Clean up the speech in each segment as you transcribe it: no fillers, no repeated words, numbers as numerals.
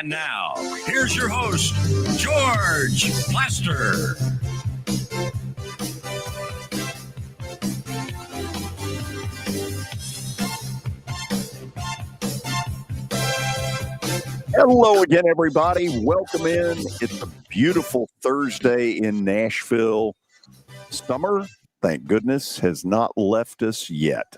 And now, here's your host, George Plaster. Hello again, everybody. Welcome in. It's a beautiful Thursday in Nashville. Summer, thank goodness, has not left us yet.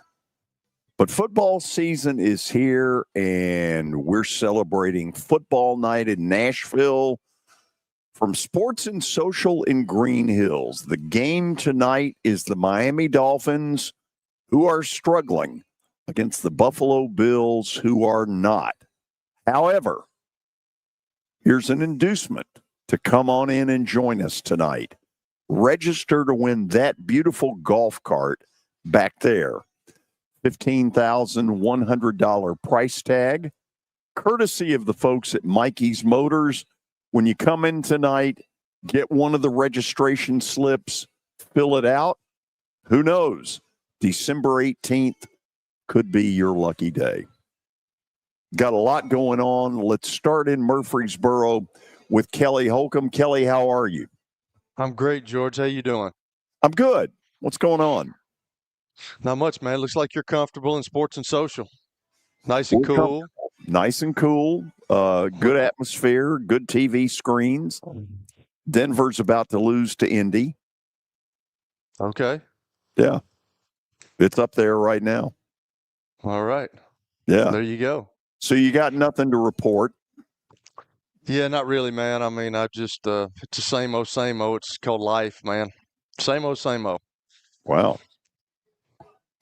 But football season is here, and we're celebrating football night in Nashville from Sports and Social in Green Hills. The game tonight is the Miami Dolphins, who are struggling, against the Buffalo Bills, who are not. However, here's an inducement to come on in and join us tonight. Register to win that beautiful golf cart back there. $15,100 price tag, courtesy of the folks at Mikey's Motors. When you come in tonight, get one of the registration slips, fill it out. Who knows? December 18th could be your lucky day. Got a lot going on. Let's start in Murfreesboro with Kelly Holcomb. Kelly, how are you? I'm great, George. How you doing? I'm good. What's going on? Not much, man. Looks like you're comfortable in Sports and Social. Nice and cool. Nice and cool. Good atmosphere, good TV screens. Denver's about to lose to Indy. Okay. Yeah. It's up there right now. All right. Yeah. There you go. So you got nothing to report? Yeah, not really, man. I mean, I just it's the same old, same old. It's called life, man. Same old, same old. Wow.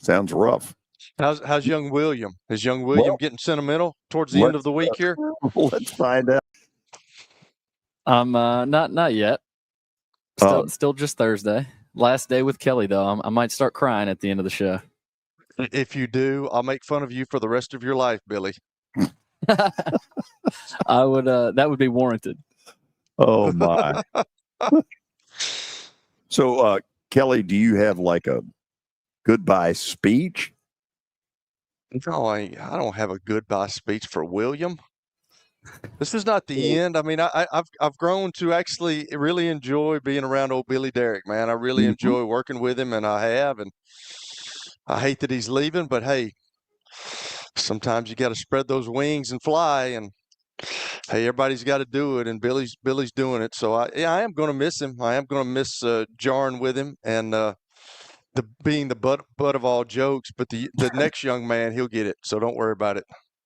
Sounds rough. How's young William? Is young William getting sentimental towards the end of the week here? Let's find out. Not yet. Still just Thursday. Last day with Kelly, though. I might start crying at the end of the show. If you do, I'll make fun of you for the rest of your life, Billy. I would. That would be warranted. Oh my. So, Kelly, do you have like a goodbye speech? No, I don't have a goodbye speech for William. This is not the end. I mean, I've grown to actually really enjoy being around old Billy Derrick, man. I really enjoy working with him, and and I hate that he's leaving, but hey, sometimes you got to spread those wings and fly, and hey, everybody's got to do it, and Billy's doing it. So I am going to miss him. I am going to miss jarring with him and being the butt of all jokes. But the next young man, he'll get it. So don't worry about it.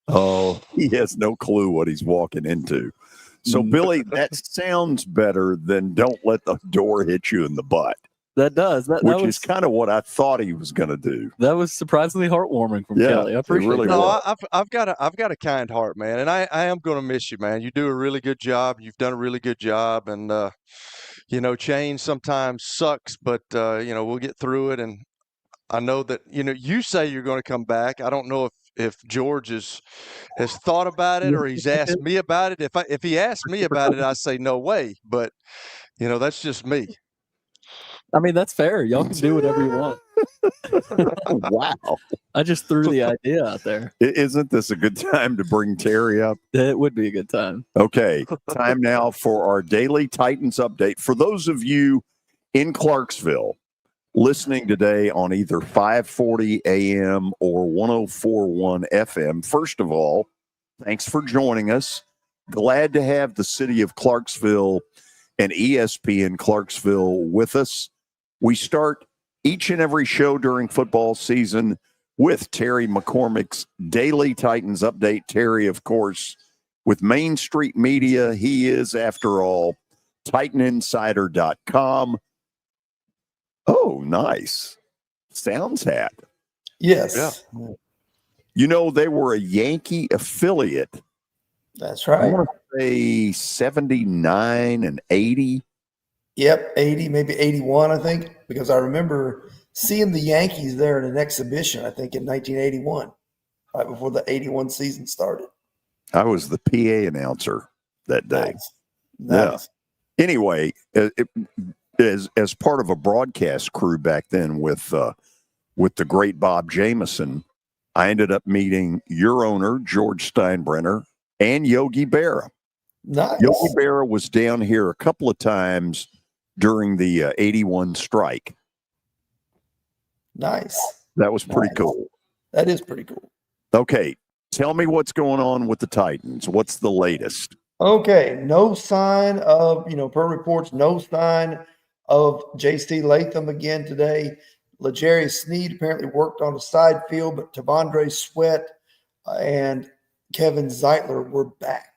Oh, he has no clue what he's walking into. So, Billy, that sounds better than don't let the door hit you in the butt. That does. Which is kind of what I thought he was going to do. That was surprisingly heartwarming from Kelly. I appreciate it. Really no, I've got a kind heart, man, and I am going to miss you, man. You do a really good job. You've done a really good job, and change sometimes sucks, but we'll get through it. And I know that you say you're going to come back. I don't know if George has thought about it or he's asked me about it. If he asked me about it, I say no way. But that's just me. I mean, that's fair. Y'all can do whatever you want. Wow. I just threw the idea out there. Isn't this a good time to bring Terry up? It would be a good time. Okay. Time now for our daily Titans update. For those of you in Clarksville listening today on either 540 AM or 104.1 FM, first of all, thanks for joining us. Glad to have the city of Clarksville and ESPN Clarksville with us. We start each and every show during football season with Terry McCormick's Daily Titans Update. Terry, of course, with Main Street Media. He is, after all, TitanInsider.com. Oh, nice. Sounds hat. Yes. Yeah. They were a Yankee affiliate. That's right. I want to say 79 and 80. Yep, 80, maybe 81, I think, because I remember seeing the Yankees there in an exhibition, I think, in 1981, right before the 81 season started. I was the PA announcer that day. Nice. Yeah. Anyway, as part of a broadcast crew back then with the great Bob Jameson, I ended up meeting your owner, George Steinbrenner, and Yogi Berra. Nice. Yogi Berra was down here a couple of times during the 81 strike. Nice. That was pretty Nice. cool. That is pretty cool. Okay, tell me what's going on with the Titans. What's the latest? Okay, no sign of, per reports, no sign of J.C. Latham again today. L'Jarius Sneed apparently worked on the side field, but Tavondre Sweat and Kevin Zeitler were back.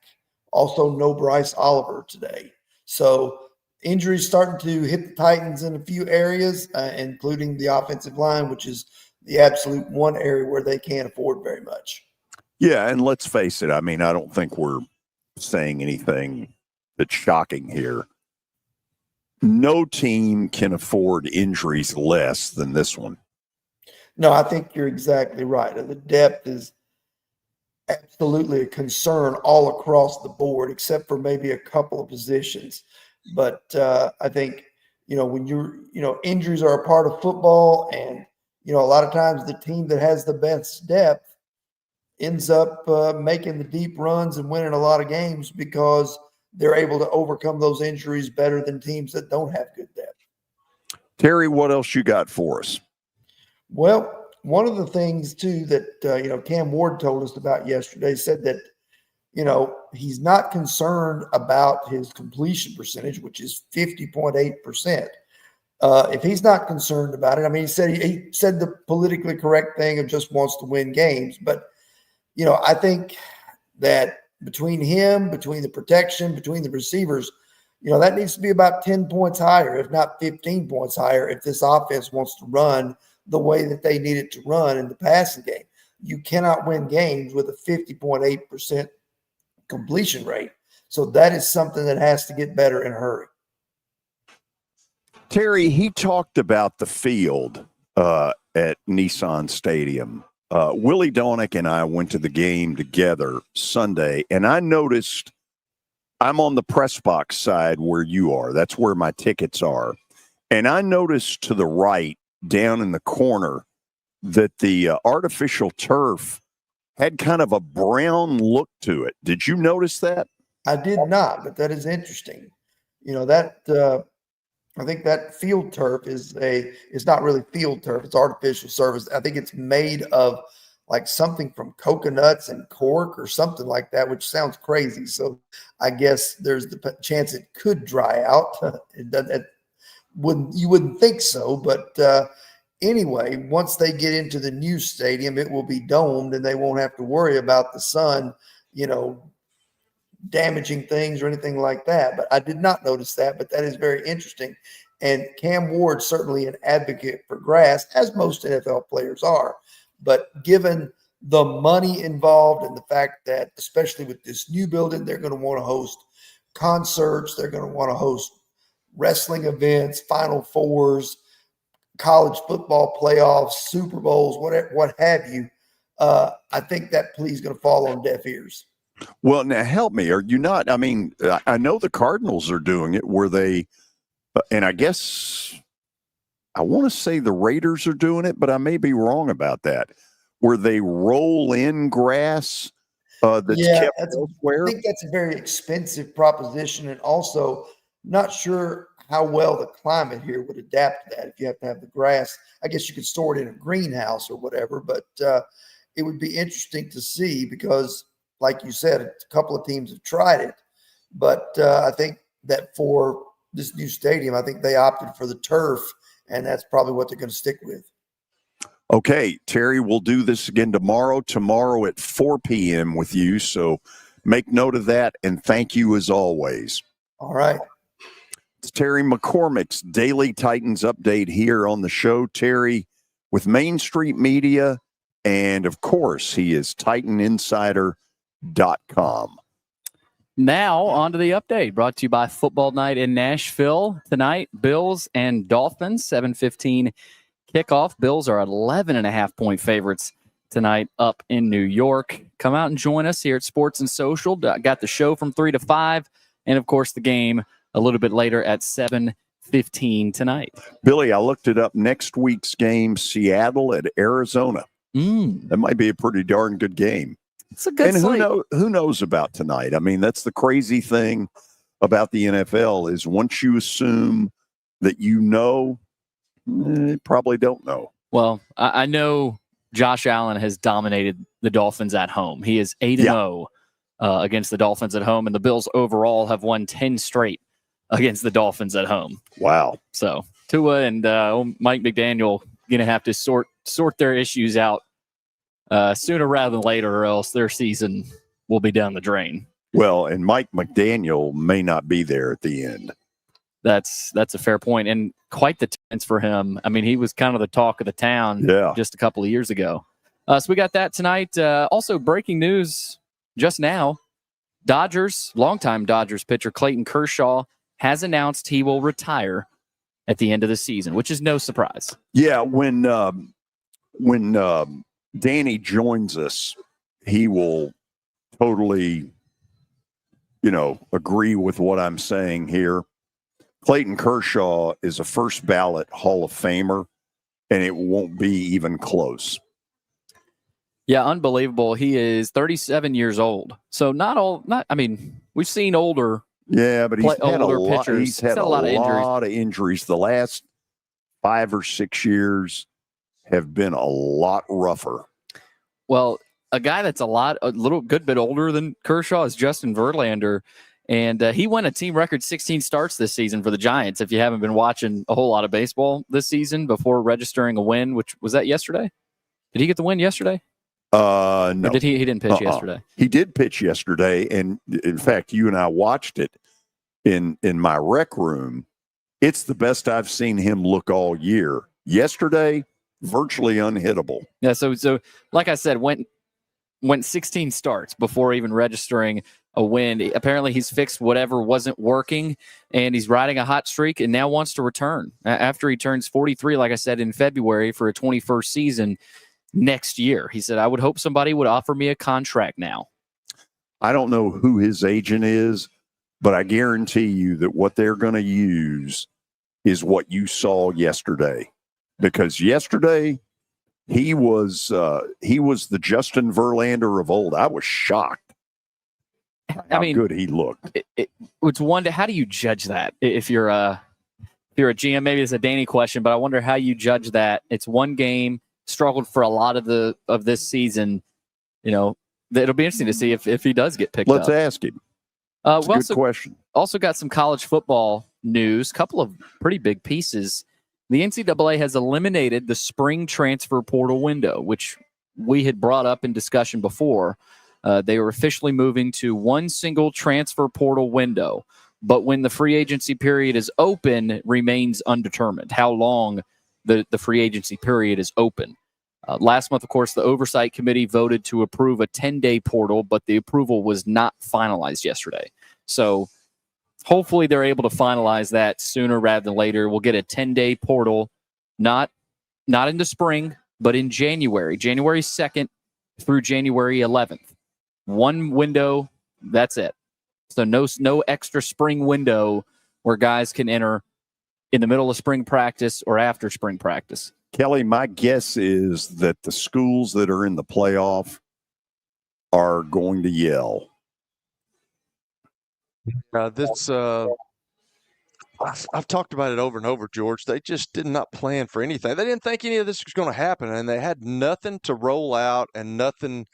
Also, no Bryce Oliver today. So injuries starting to hit the Titans in a few areas, including the offensive line, which is the absolute one area where they can't afford very much. Yeah, and let's face it. I mean, I don't think we're saying anything that's shocking here. No team can afford injuries less than this one. No, I think you're exactly right. The depth is absolutely a concern all across the board, except for maybe a couple of positions. But I think, when injuries are a part of football, and, a lot of times the team that has the best depth ends up making the deep runs and winning a lot of games because they're able to overcome those injuries better than teams that don't have good depth. Terry, what else you got for us? Well, one of the things, too, that, Cam Ward told us about yesterday said that, he's not concerned about his completion percentage, which is 50.8%. If he's not concerned about it, I mean, he said the politically correct thing of just wants to win games. But, I think that between the protection, between the receivers, that needs to be about 10 points higher, if not 15 points higher, if this offense wants to run the way that they need it to run in the passing game. You cannot win games with a 50.8% completion rate. So that is something that has to get better in a hurry. Terry, he talked about the field at Nissan Stadium. Willie Donick and I went to the game together Sunday, and I noticed I'm on the press box side where you are. That's where my tickets are. And I noticed to the right, down in the corner, that the artificial turf had kind of a brown look to it. Did you notice that? I did not, but that is interesting. I think that field turf it's not really field turf. It's artificial surface. I think it's made of like something from coconuts and cork or something like that, which sounds crazy. So I guess there's the chance it could dry out. You wouldn't think so, but anyway, once they get into the new stadium, it will be domed and they won't have to worry about the sun, damaging things or anything like that. But I did not notice that, but that is very interesting. And Cam Ward's certainly an advocate for grass, as most NFL players are. But given the money involved and the fact that, especially with this new building, they're going to want to host concerts, they're going to want to host wrestling events, Final Fours, college football playoffs, Super Bowls, what have you. I think that plea is going to fall on deaf ears. Well, now help me. Are you not? I mean, I know the Cardinals are doing it where they, and I guess I want to say the Raiders are doing it, but I may be wrong about that, where they roll in grass that's kept elsewhere. I think that's a very expensive proposition, and also not sure how well the climate here would adapt to that. If you have to have the grass, I guess you could store it in a greenhouse or whatever, but it would be interesting to see because, like you said, a couple of teams have tried it, but I think that for this new stadium, I think they opted for the turf, and that's probably what they're going to stick with. Okay, Terry, we'll do this again tomorrow at 4 p.m. with you, so make note of that, and thank you as always. All right. It's Terry McCormick's Daily Titans Update here on the show. Terry with Main Street Media, and, of course, he is TitanInsider.com. Now, on to the update, brought to you by Football Night in Nashville. Tonight, Bills and Dolphins, 7:15 kickoff. Bills are 11.5-point favorites tonight up in New York. Come out and join us here at Sports and Social. Got the show from 3 to 5, and, of course, the game a little bit later at 7:15 tonight. Billy, I looked it up. Next week's game, Seattle at Arizona. That might be a pretty darn good game. It's a good And slate. who knows about tonight? I mean, that's the crazy thing about the NFL is once you assume that probably don't know. Well, I know Josh Allen has dominated the Dolphins at home. He is 8-0 against the Dolphins at home, and the Bills overall have won 10 straight against the Dolphins at home. Wow. So Tua and Mike McDaniel going to have to sort their issues out sooner rather than later, or else their season will be down the drain. Well, and Mike McDaniel may not be there at the end. That's a fair point, and quite the tense for him. I mean, he was kind of the talk of the town just a couple of years ago. So we got that tonight. Also, breaking news just now: longtime Dodgers pitcher Clayton Kershaw has announced he will retire at the end of the season, which is no surprise. Yeah, when Danny joins us, he will totally, agree with what I'm saying here. Clayton Kershaw is a first ballot Hall of Famer, and it won't be even close. Yeah, unbelievable. He is 37 years old. So we've seen older. Yeah, but he's had pitchers. a lot of of injuries. The last 5 or 6 years have been a lot rougher. Well, a guy that's a little good bit older than Kershaw is Justin Verlander. And he won a team record 16 starts this season for the Giants. If you haven't been watching a whole lot of baseball this season before registering a win, which was that yesterday? Did he get the win yesterday? No. Or did he didn't pitch yesterday? He did pitch yesterday. And in fact, you and I watched it in my rec room. It's the best I've seen him look all year. Yesterday, virtually unhittable. Yeah. So like I said, went 16 starts before even registering a win. Apparently he's fixed whatever wasn't working, and he's riding a hot streak and now wants to return after he turns 43, like I said, in February for a 21st season next year. He said, I would hope somebody would offer me a contract now. I don't know who his agent is, but I guarantee you that what they're going to use is what you saw yesterday, because yesterday he was the Justin Verlander of old. I was shocked. How good he looked. It's one. How do you judge that? If you're a GM, maybe it's a Danny question, but I wonder how you judge that. It's one game, struggled for a lot of this season. It'll be interesting to see if he does get picked up. Let's ask him. Good question. Also got some college football news. Couple of pretty big pieces. The NCAA has eliminated the spring transfer portal window, which we had brought up in discussion before. They were officially moving to one single transfer portal window, but when the free agency period is open, it remains undetermined how long the free agency period is open. Last month, of course, the Oversight Committee voted to approve a 10-day portal, but the approval was not finalized yesterday. So hopefully they're able to finalize that sooner rather than later. We'll get a 10-day portal, not in the spring, but in January 2nd through January 11th. One window, that's it. So no extra spring window where guys can enter in the middle of spring practice or after spring practice. Kelly, my guess is that the schools that are in the playoff are going to yell. I've talked about it over and over, George. They just did not plan for anything. They didn't think any of this was going to happen, and they had nothing to roll out and nothing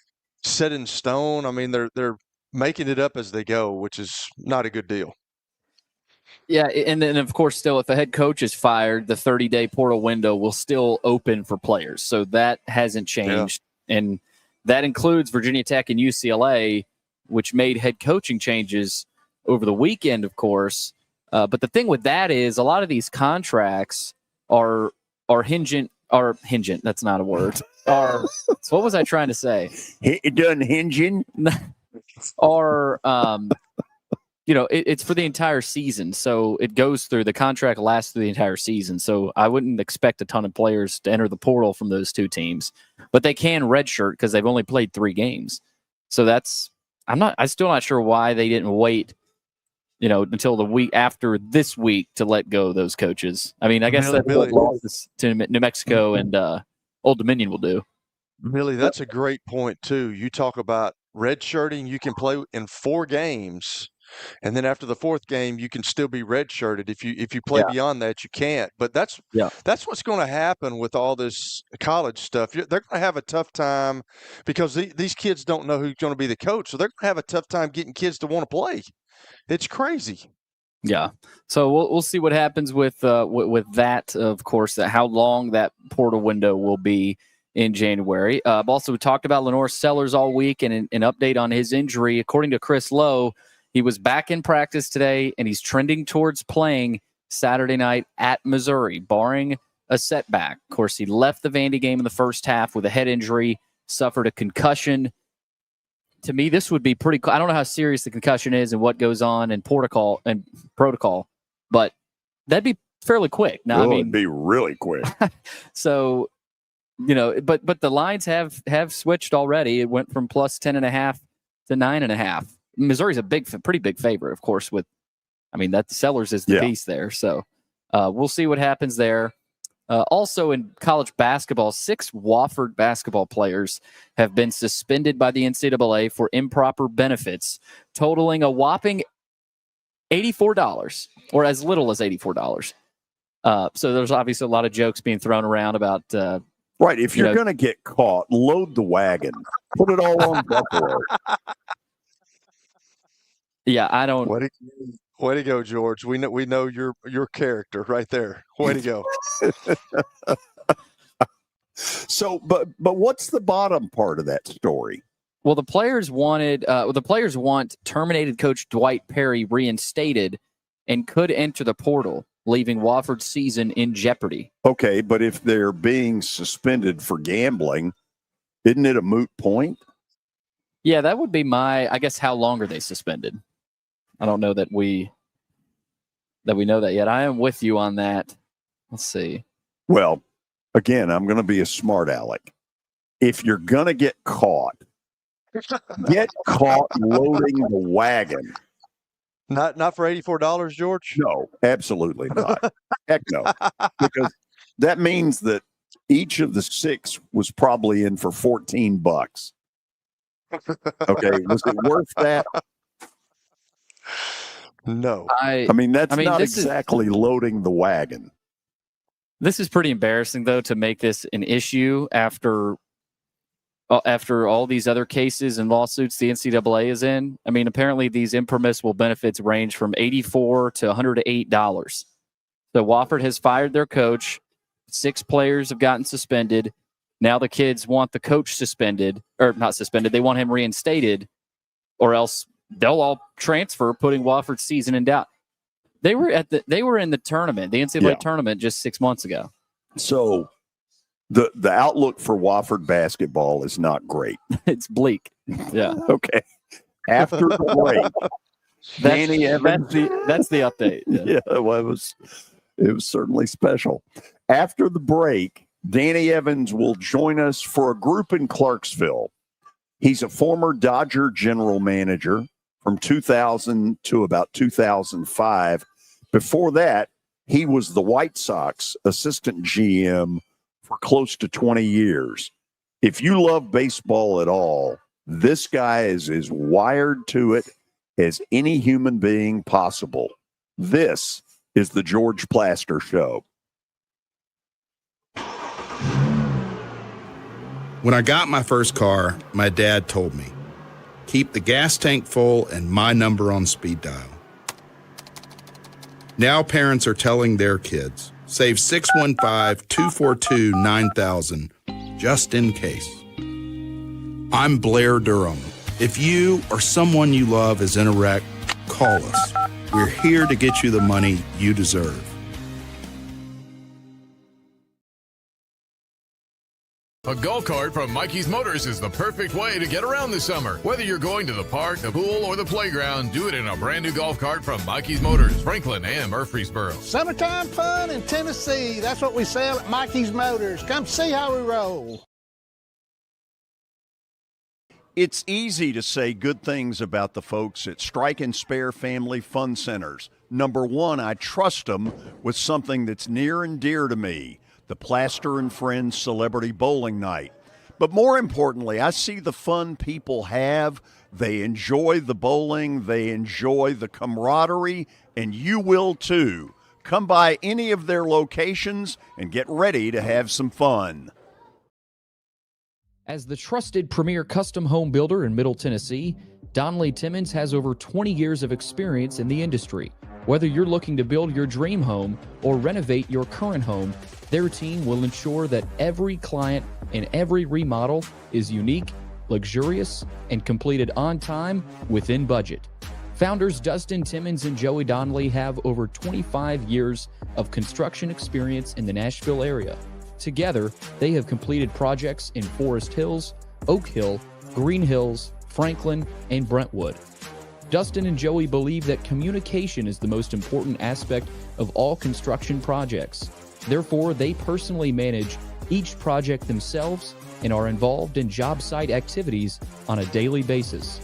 set in stone. I mean, they're making it up as they go, which is not a good deal. Yeah, and then, of course, still, if a head coach is fired, the 30-day portal window will still open for players. So that hasn't changed. Yeah. And that includes Virginia Tech and UCLA, which made head coaching changes over the weekend, of course. But the thing with that is a lot of these contracts are hingent. That's not a word. So what was I trying to say? It doesn't hinging. It's for the entire season. So it goes through, the contract lasts through the entire season. So I wouldn't expect a ton of players to enter the portal from those two teams, but they can redshirt because they've only played 3 games. So I'm still not sure why they didn't wait, until the week after this week to let go of those coaches. I mean, I guess that's what losses to New Mexico and Old Dominion will do. Billy, that's a great point too. You talk about redshirting, you can play in 4 games. And then after the 4th game, you can still be redshirted. If you play beyond that, you can't. But that's what's going to happen with all this college stuff. They're going to have a tough time because these kids don't know who's going to be the coach. So they're going to have a tough time getting kids to want to play. It's crazy. Yeah. So we'll see what happens with that. Of course, how long that portal window will be in January. Also, we talked about Lenore Sellers all week, and an update on his injury. According to Chris Lowe, he was back in practice today, and he's trending towards playing Saturday night at Missouri, barring a setback. Of course, he left the Vandy game in the first half with a head injury, suffered a concussion. To me, this would be pretty cool. I don't know how serious the concussion is and what goes on in protocol, but that'd be fairly quick. Now, it'd be really quick. So, but the lines have switched already. It went from plus 10.5 to 9.5. Missouri's a pretty big favorite, of course. That Sellers is the piece there. So we'll see what happens there. Also in college basketball, 6 Wofford basketball players have been suspended by the NCAA for improper benefits, totaling a whopping $84, or as little as $84. So there's obviously a lot of jokes being thrown around about. Right. If you're going to get caught, load the wagon. Put it all on Buffalo. Yeah, I don't. Way to go, George. We know your character right there. Way to go. So, but what's the bottom part of that story? Well, the players want terminated coach Dwight Perry reinstated and could enter the portal, leaving Wofford's season in jeopardy. Okay, but if they're being suspended for gambling, isn't it a moot point? Yeah, that would be I guess, how long are they suspended? I don't know that we know that yet. I am with you on that. Let's see. Well, again, I'm going to be a smart aleck. If you're going to get caught loading the wagon. Not for $84, George? No, absolutely not. Heck no. Because that means that each of the 6 was probably in for $14. Okay, was it worth that? No. That's not exactly loading the wagon. This is pretty embarrassing, though, to make this an issue after all these other cases and lawsuits the NCAA is in. Apparently these impermissible benefits range from $84 to $108. So Wofford has fired their coach. 6 players have gotten suspended. Now the kids want the coach suspended, or not suspended. They want him reinstated, or else they'll all transfer, putting Wofford's season in doubt. They were in the tournament, the NCAA tournament, just 6 months ago. So the outlook for Wofford basketball is not great. It's bleak. Yeah. Okay. After the break, Danny Evans. That's the update. Yeah, well, it was certainly special. After the break, Danny Evans will join us for a group in Clarksville. He's a former Dodger general manager from 2000 to about 2005. Before that, he was the White Sox assistant GM for close to 20 years. If you love baseball at all, this guy is as wired to it as any human being possible. This is the George Plaster Show. When I got my first car, my dad told me, keep the gas tank full and my number on speed dial. Now parents are telling their kids, save 615-242-9000 just in case. I'm Blair Durham. If you or someone you love is in a wreck, call us. We're here to get you the money you deserve. A golf cart from Mikey's Motors is the perfect way to get around this summer. Whether you're going to the park, the pool, or the playground, do it in a brand new golf cart from Mikey's Motors, Franklin and Murfreesboro. Summertime fun in Tennessee. That's what we sell at Mikey's Motors. Come see how we roll. It's easy to say good things about the folks at Strike and Spare Family Fun Centers. Number one, I trust them with something that's near and dear to me, the Plaster and Friends Celebrity Bowling Night. But more importantly, I see the fun people have. They enjoy the bowling, they enjoy the camaraderie, and you will too. Come by any of their locations and get ready to have some fun. As the trusted premier custom home builder in Middle Tennessee, Donnelly Timmons has over 20 years of experience in the industry. Whether you're looking to build your dream home or renovate your current home, their team will ensure that every client and every remodel is unique, luxurious, and completed on time within budget. Founders Dustin Timmons and Joey Donnelly have over 25 years of construction experience in the Nashville area. Together, they have completed projects in Forest Hills, Oak Hill, Green Hills, Franklin, and Brentwood. Dustin and Joey believe that communication is the most important aspect of all construction projects. Therefore, they personally manage each project themselves and are involved in job site activities on a daily basis.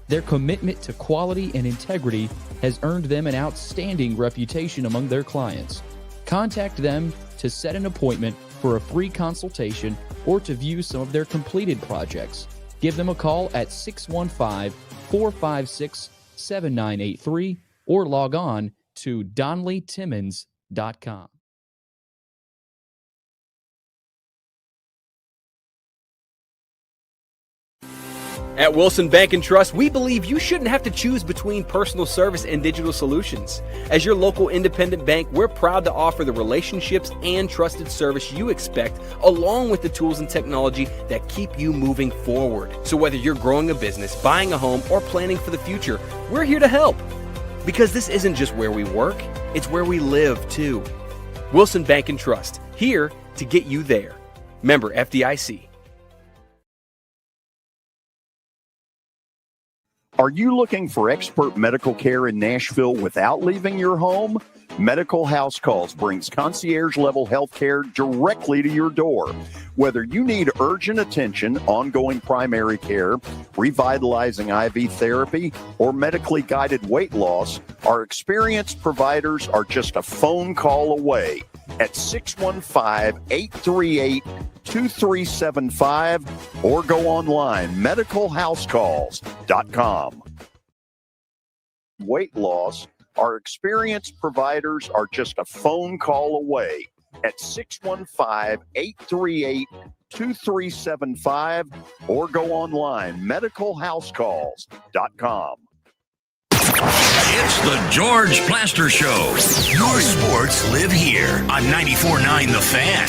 Their commitment to quality and integrity has earned them an outstanding reputation among their clients. Contact them to set an appointment for a free consultation or to view some of their completed projects. Give them a call at 615-456-7983 or log on to DonnellyTimmons.com. At Wilson Bank and Trust, we believe you shouldn't have to choose between personal service and digital solutions. As your local independent bank, we're proud to offer the relationships and trusted service you expect, along with the tools and technology that keep you moving forward. So whether you're growing a business, buying a home, or planning for the future, we're here to help. Because this isn't just where we work, it's where we live too. Wilson Bank and Trust, here to get you there. Member FDIC. Are you looking for expert medical care in Nashville without leaving your home? Medical House Calls brings concierge-level health care directly to your door. Whether you need urgent attention, ongoing primary care, revitalizing IV therapy, or medically guided weight loss, our experienced providers are just a phone call away at 615-838-2375 or go online, medicalhousecalls.com. Weight loss, our experienced providers are just a phone call away at 615-838-2375 or go online, medicalhousecalls.com. It's the George Plaster Show. Your sports live here on 94.9 The Fan.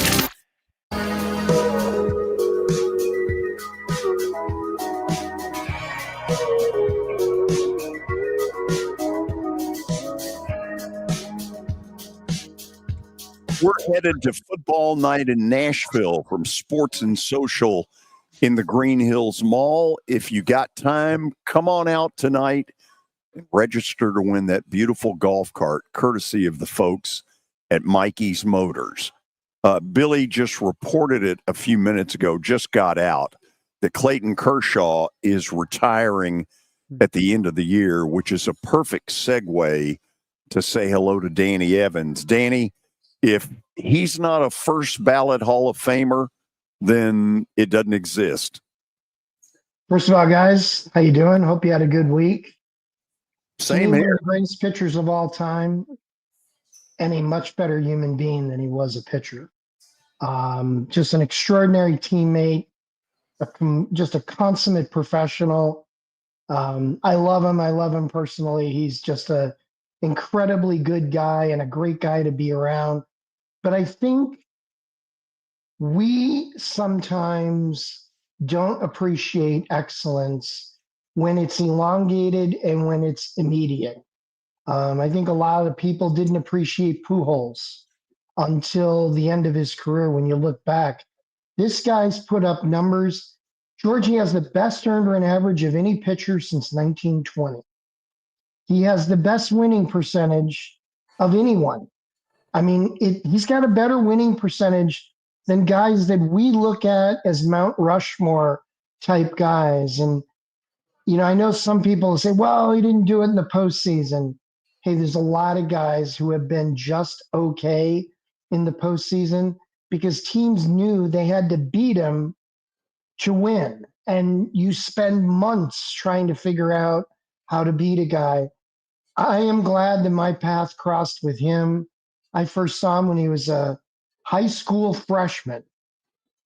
We're headed to football night in Nashville from Sports and Social in the Green Hills Mall. If you got time, come on out tonight and register to win that beautiful golf cart, courtesy of the folks at Mikey's Motors. Billy just reported it a few minutes ago, just got out, that Clayton Kershaw is retiring at the end of the year, which is a perfect segue to say hello to Danny Evans. Danny, if he's not a first ballot Hall of Famer, then it doesn't exist. First of all, guys, how you doing? Hope you had a good week. Same here. One of the greatest pitchers of all time and a much better human being than he was a pitcher. Just an extraordinary teammate, just a consummate professional. I love him. I love him personally. He's just a incredibly good guy and a great guy to be around. But I think we sometimes don't appreciate excellence when it's elongated and when it's immediate. I think a lot of the people didn't appreciate Pujols until the end of his career. When you look back, this guy's put up numbers. Georgie has the best earned run average of any pitcher since 1920. He has the best winning percentage of anyone. I mean, he's got a better winning percentage than guys that we look at as Mount Rushmore type guys. And, you know, I know some people say, well, he didn't do it in the postseason. Hey, there's a lot of guys who have been just okay in the postseason because teams knew they had to beat him to win. And you spend months trying to figure out how to beat a guy. I am glad that my path crossed with him. I first saw him when he was a high school freshman.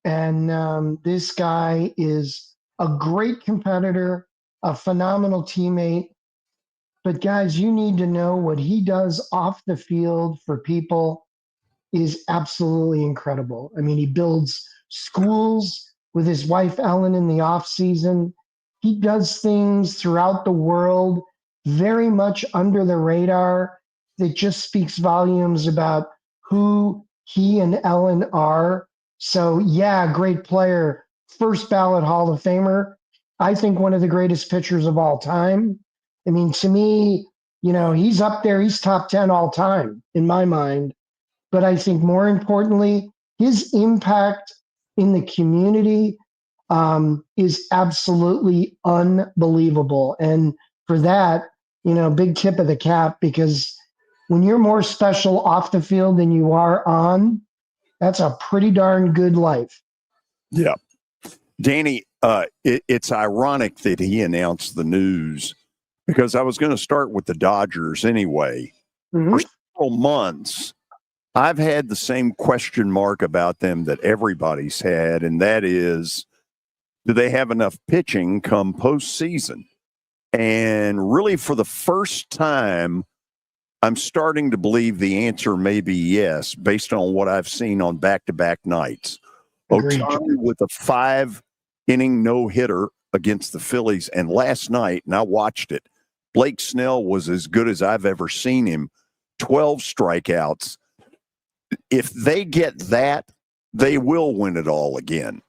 And this guy is a great competitor, a phenomenal teammate. But guys, you need to know what he does off the field for people is absolutely incredible. I mean, he builds schools with his wife Ellen in the off season. He does things throughout the world very much under the radar that just speaks volumes about who he and Ellen are. So yeah, great player, first ballot Hall of Famer. I think one of the greatest pitchers of all time. I mean, to me, he's up there. He's top 10 all time in my mind. But I think more importantly, his impact in the community is absolutely unbelievable. And for that, big tip of the cap, because when you're more special off the field than you are on, that's a pretty darn good life. Yeah. Danny, it's ironic that he announced the news because I was going to start with the Dodgers anyway. Mm-hmm. For several months, I've had the same question mark about them that everybody's had, and that is, do they have enough pitching come postseason? And really, for the first time, I'm starting to believe the answer may be yes, based on what I've seen on back-to-back nights. Agreed. Ohtani with a 5-inning no-hitter against the Phillies, and last night, and I watched it, Blake Snell was as good as I've ever seen him, 12 strikeouts. If they get that, they will win it all again.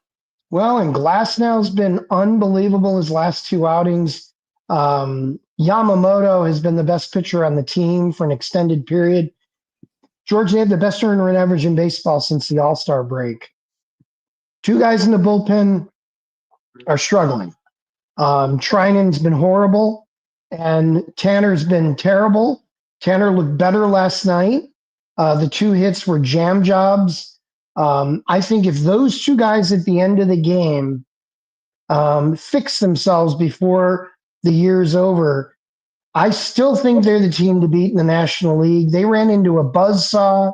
Well, and Glasnow's been unbelievable his last two outings. Yamamoto has been the best pitcher on the team for an extended period. George, they have the best earned run average in baseball since the All-Star break. Two guys in the bullpen are struggling. Trinan's been horrible, and Tanner's been terrible. Tanner looked better last night. The two hits were jam jobs. I think if those two guys at the end of the game fix themselves before the year's over, I still think they're the team to beat in the National League. They ran into a buzzsaw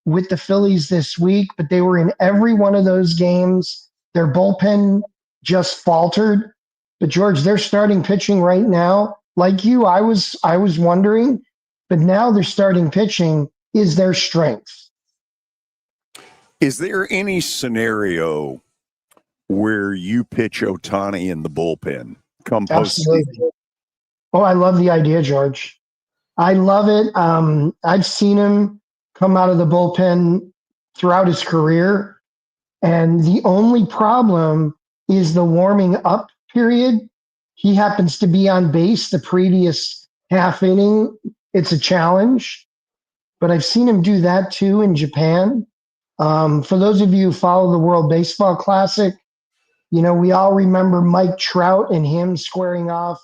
with the Phillies this week, but they were in every one of those games. Their bullpen just faltered. But George, they're starting pitching right now. Like you, I was wondering, but now they're starting pitching is their strength. Is there any scenario where you pitch Ohtani in the bullpen come postseason? Absolutely. Oh, I love the idea, George. I love it. I've seen him come out of the bullpen throughout his career, and the only problem is the warming up period. He happens to be on base the previous half inning. It's a challenge. But I've seen him do that too in Japan. For those of you who follow the World Baseball Classic, we all remember Mike Trout and him squaring off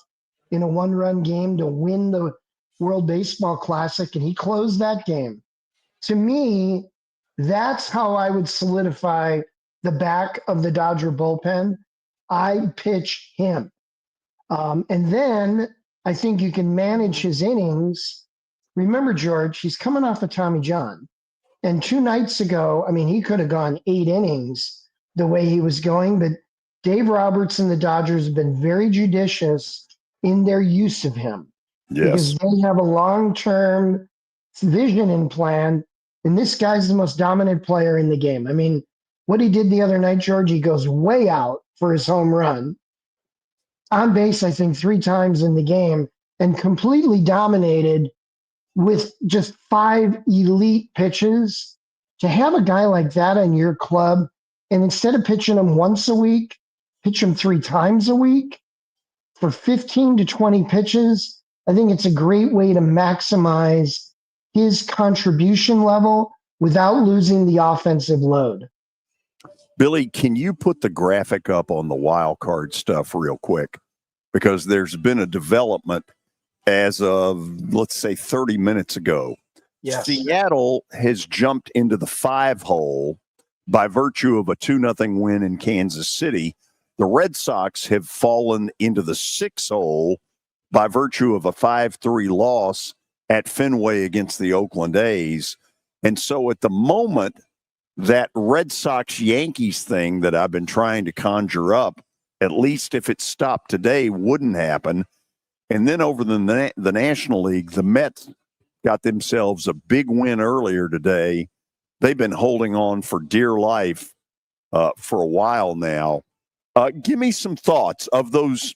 in a one-run game to win the World Baseball Classic, and he closed that game. To me, that's how I would solidify the back of the Dodger bullpen. I pitch him. And then I think you can manage his innings. Remember, George, he's coming off of Tommy John. And 2 nights ago, he could have gone 8 innings the way he was going. But Dave Roberts and the Dodgers have been very judicious in their use of him. Yes. Because they have a long-term vision and plan. And this guy's the most dominant player in the game. What he did the other night, George, he goes way out for his home run. On base, I think 3 times in the game, and completely dominated with just 5 elite pitches. To have a guy like that in your club, and instead of pitching him once a week, pitch him 3 times a week for 15 to 20 pitches, I think it's a great way to maximize his contribution level without losing the offensive load. Billy, can you put the graphic up on the wild card stuff real quick? Because there's been a development as of, let's say, 30 minutes ago. Yes. Seattle has jumped into the 5 hole by virtue of a 2-0 win in Kansas City. The Red Sox have fallen into the 6 hole by virtue of a 5-3 loss at Fenway against the Oakland A's. And so at the moment, that Red Sox-Yankees thing that I've been trying to conjure up, at least if it stopped today, wouldn't happen. And then over the National League, the Mets got themselves a big win earlier today. They've been holding on for dear life for a while now. Give me some thoughts of those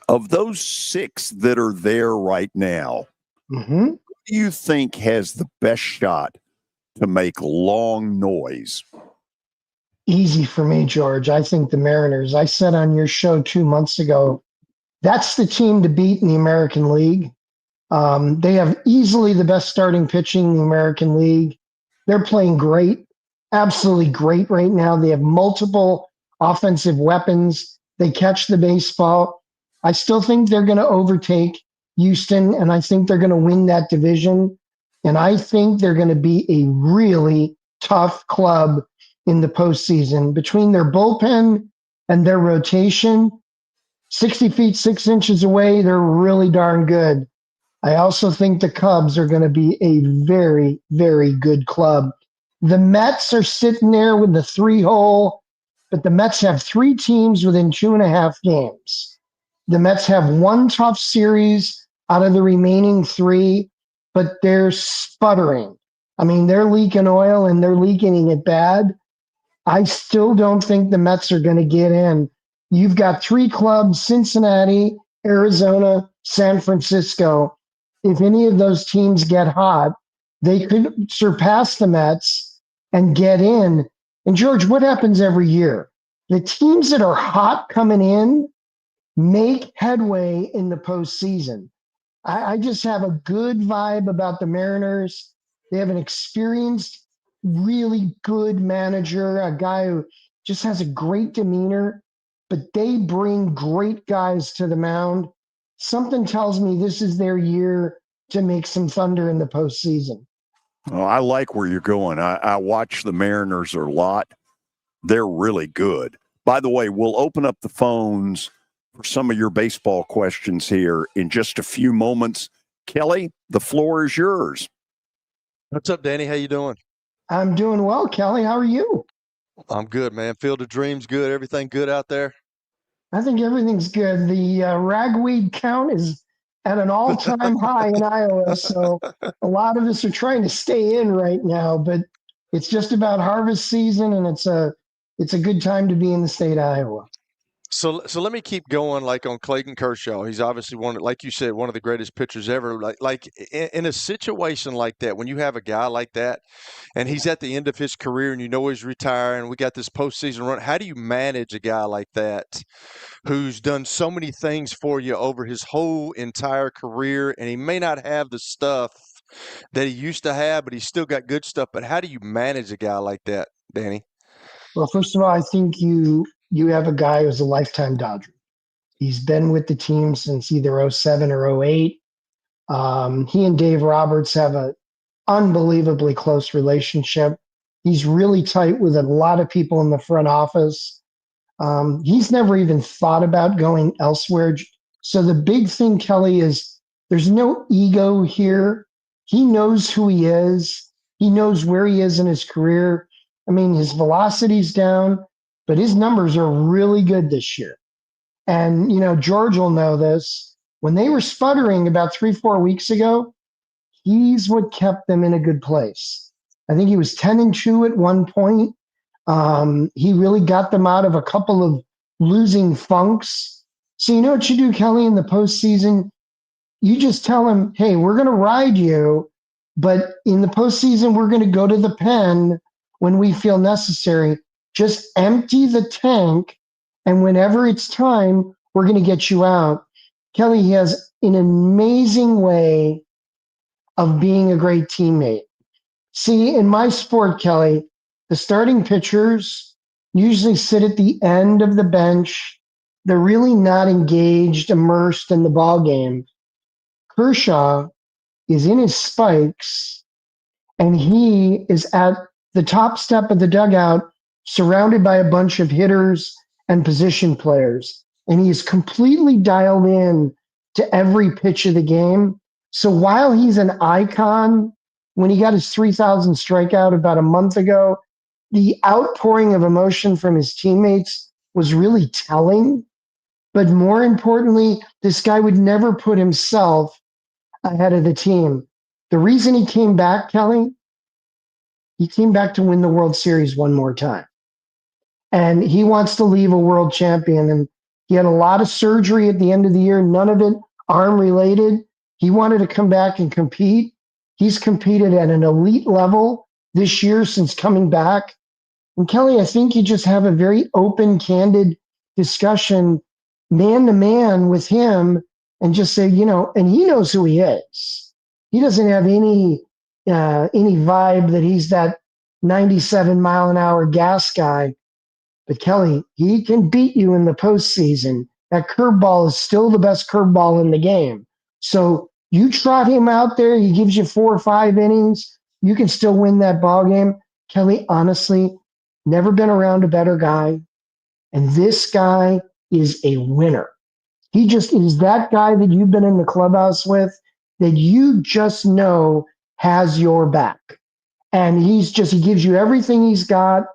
6 that are there right now. Mm-hmm. Who do you think has the best shot to make long noise? Easy for me, George. I think the Mariners. I said on your show 2 months ago, that's the team to beat in the American League. They have easily the best starting pitching in the American League. They're playing great, absolutely great right now. They have multiple offensive weapons. They catch the baseball. I still think they're going to overtake Houston, and I think they're going to win that division. And I think they're going to be a really tough club in the postseason. Between their bullpen and their rotation, 60 feet, 6 inches away, they're really darn good. I also think the Cubs are going to be a very, very good club. The Mets are sitting there with the 3 hole, but the Mets have 3 teams within 2.5 games. The Mets have 1 tough series out of the remaining 3, but they're sputtering. I mean, they're leaking oil and they're leaking it bad. I still don't think the Mets are going to get in. You've got 3 clubs, Cincinnati, Arizona, San Francisco. If any of those teams get hot, they could surpass the Mets and get in. And George, what happens every year? The teams that are hot coming in make headway in the postseason. I just have a good vibe about the Mariners. They have an experienced, really good manager, a guy who just has a great demeanor, but they bring great guys to the mound. Something tells me this is their year to make some thunder in the postseason. Well, I like where you're going. I watch the Mariners a lot. They're really good. By the way, we'll open up the phones for some of your baseball questions here in just a few moments. Kelly, the floor is yours. What's up, Danny? How you doing? I'm doing well, Kelly. How are you? I'm good, man. Field of Dreams good. Everything good out there? I think everything's good. The ragweed count is at an all-time high in Iowa, so a lot of us are trying to stay in right now, but it's just about harvest season, and it's a good time to be in the state of Iowa. So let me keep going. Like on Clayton Kershaw, he's obviously like you said, one of the greatest pitchers ever. Like in a situation like that, when you have a guy like that, and he's at the end of his career, and you know he's retiring, we got this postseason run. How do you manage a guy like that, who's done so many things for you over his whole entire career, and he may not have the stuff that he used to have, but he's still got good stuff. But how do you manage a guy like that, Danny? Well, first of all, I think you have a guy who's a lifetime Dodger. He's been with the team since either 07 or 08. He and Dave Roberts have an unbelievably close relationship. He's really tight with a lot of people in the front office. He's never even thought about going elsewhere. So the big thing, Kelly, is there's no ego here. He knows who he is. He knows where he is in his career. I mean, his velocity's down, but his numbers are really good this year. And, George will know this. When they were sputtering about 3-4 weeks ago, he's what kept them in a good place. I think he was 10-2 at one point. He really got them out of a couple of losing funks. So you know what you do, Kelly, in the postseason? You just tell him, hey, we're going to ride you, but in the postseason, we're going to go to the pen when we feel necessary. Just empty the tank, and whenever it's time, we're going to get you out. Kelly, he has an amazing way of being a great teammate. See, in my sport, Kelly, the starting pitchers usually sit at the end of the bench. They're really not engaged, immersed in the ball game. Kershaw is in his spikes, and he is at the top step of the dugout, surrounded by a bunch of hitters and position players. And he is completely dialed in to every pitch of the game. So while he's an icon, when he got his 3,000 strikeout about a month ago, the outpouring of emotion from his teammates was really telling. But more importantly, this guy would never put himself ahead of the team. The reason he came back, Kelly, he came back to win the World Series one more time. And he wants to leave a world champion. And he had a lot of surgery at the end of the year, none of it arm related. He wanted to come back and compete. He's competed at an elite level this year since coming back. And Kelly, I think you just have a very open, candid discussion, man to man with him, and just say, and he knows who he is. He doesn't have any vibe that he's that 97 mile an hour gas guy. But Kelly, he can beat you in the postseason. That curveball is still the best curveball in the game. So you trot him out there, he gives you 4 or 5 innings, you can still win that ball game. Kelly, honestly, never been around a better guy. And this guy is a winner. He just is that guy that you've been in the clubhouse with that you just know has your back. And he gives you everything he's got.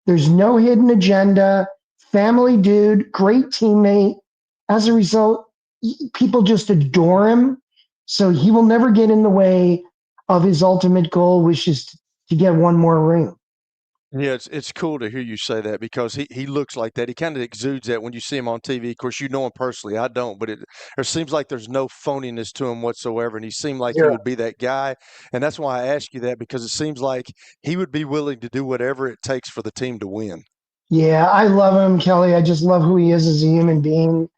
There's no hidden agenda. Family dude, great teammate. As a result, people just adore him. So he will never get in the way of his ultimate goal, which is to get one more ring. Yeah, it's cool to hear you say that because he looks like that. He kind of exudes that when you see him on TV. Of course, you know him personally. I don't, but it seems like there's no phoniness to him whatsoever. And he seemed like he would be that guy. And that's why I ask you that, because it seems like he would be willing to do whatever it takes for the team to win. Yeah, I love him, Kelly. I just love who he is as a human being.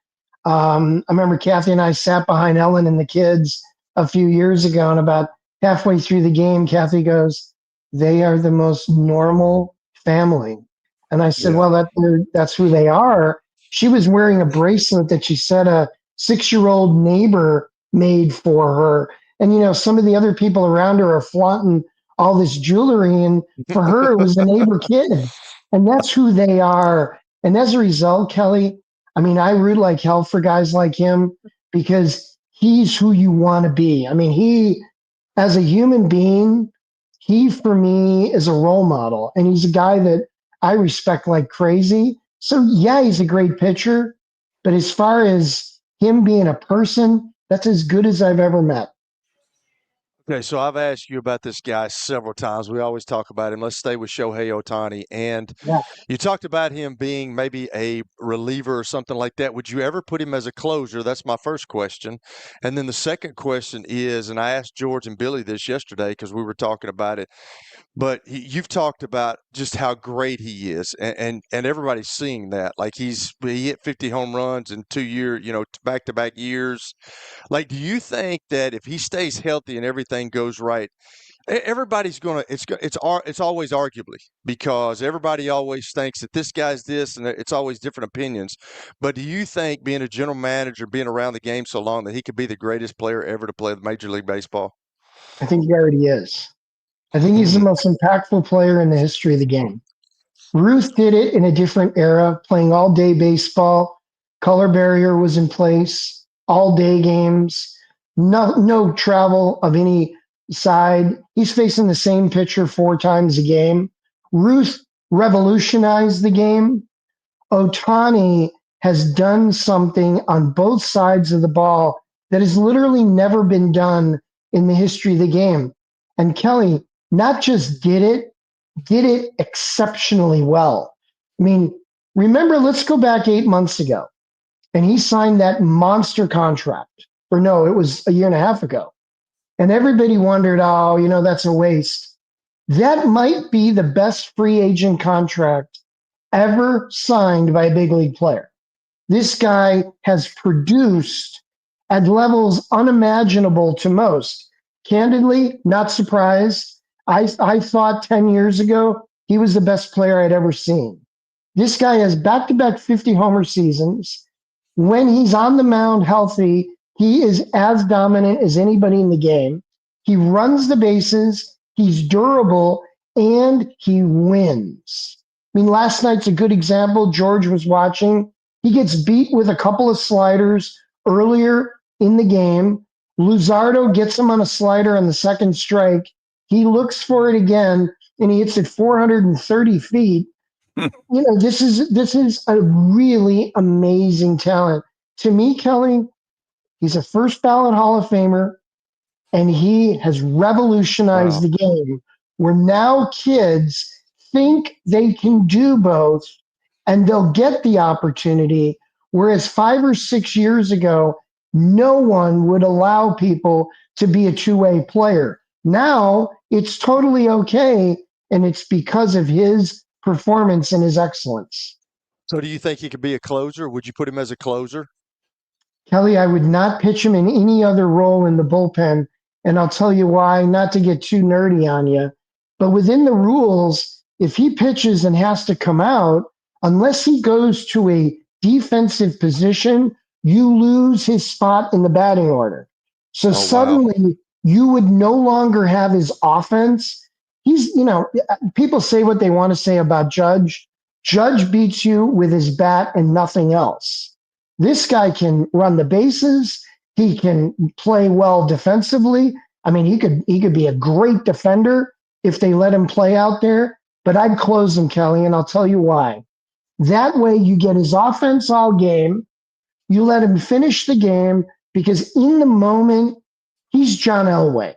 I remember Kathy and I sat behind Ellen and the kids a few years ago, and about halfway through the game, Kathy goes, "They are the most normal family." And I said, well, that's who they are. She was wearing a bracelet that she said a 6-year-old neighbor made for her. And, some of the other people around her are flaunting all this jewelry. And for her, it was the neighbor kid. And that's who they are. And as a result, Kelly, I root like hell for guys like him because he's who you want to be. He, as a human being, he, for me, is a role model, and he's a guy that I respect like crazy. So, yeah, he's a great pitcher, but as far as him being a person, that's as good as I've ever met. Okay, so I've asked you about this guy several times. We always talk about him. Let's stay with Shohei Ohtani. And you talked about him being maybe a reliever or something like that. Would you ever put him as a closer? That's my first question. And then the second question is, and I asked George and Billy this yesterday because we were talking about it, but you've talked about just how great he is, and everybody's seeing that. Like he hit 50 home runs in 2 year, back-to-back years. Like, do you think that if he stays healthy and everything goes right, everybody's gonna it's always arguably, because everybody always thinks that this guy's this, and it's always different opinions. But do you think, being a general manager, being around the game so long, that he could be the greatest player ever to play Major League Baseball? I think he already is. I think he's the most impactful player in the history of the game. Ruth did it in a different era, playing all-day baseball. Color barrier was in place, all-day games, no travel of any side. He's facing the same pitcher 4 times a game. Ruth revolutionized the game. Ohtani has done something on both sides of the ball that has literally never been done in the history of the game. And Kelly, not just did it exceptionally well. Remember, let's go back 8 months ago, and he signed that monster contract. Or no, it was a year and a half ago. And everybody wondered, that's a waste. That might be the best free agent contract ever signed by a big league player. This guy has produced at levels unimaginable to most. Candidly, not surprised. I thought 10 years ago he was the best player I'd ever seen. This guy has back-to-back 50 homer seasons. When he's on the mound healthy, he is as dominant as anybody in the game. He runs the bases, he's durable, and he wins. mean, last night's a good example. George was watching. He gets beat with a couple of sliders earlier in the game. Luzardo gets him on a slider on the second strike. He looks for it again, and he hits it 430 feet. This is a really amazing talent. To me, Kelly, he's a first ballot Hall of Famer, and he has revolutionized the game where now kids think they can do both and they'll get the opportunity. Whereas 5 or 6 years ago, no one would allow people to be a two-way player. Now it's totally okay, and it's because of his performance and his excellence. So do you think he could be a closer? Would you put him as a closer? Kelly, I would not pitch him in any other role in the bullpen, and I'll tell you why, not to get too nerdy on you. But within the rules, if he pitches and has to come out, unless he goes to a defensive position, you lose his spot in the batting order. So suddenly you would no longer have his offense. People say what they want to say about Judge. Judge beats you with his bat and nothing else. This guy can run the bases. He can play well defensively. I mean, he could be a great defender if they let him play out there. But I'd close him, Kelly, and I'll tell you why. That way you get his offense all game. You let him finish the game because in the moment, he's John Elway.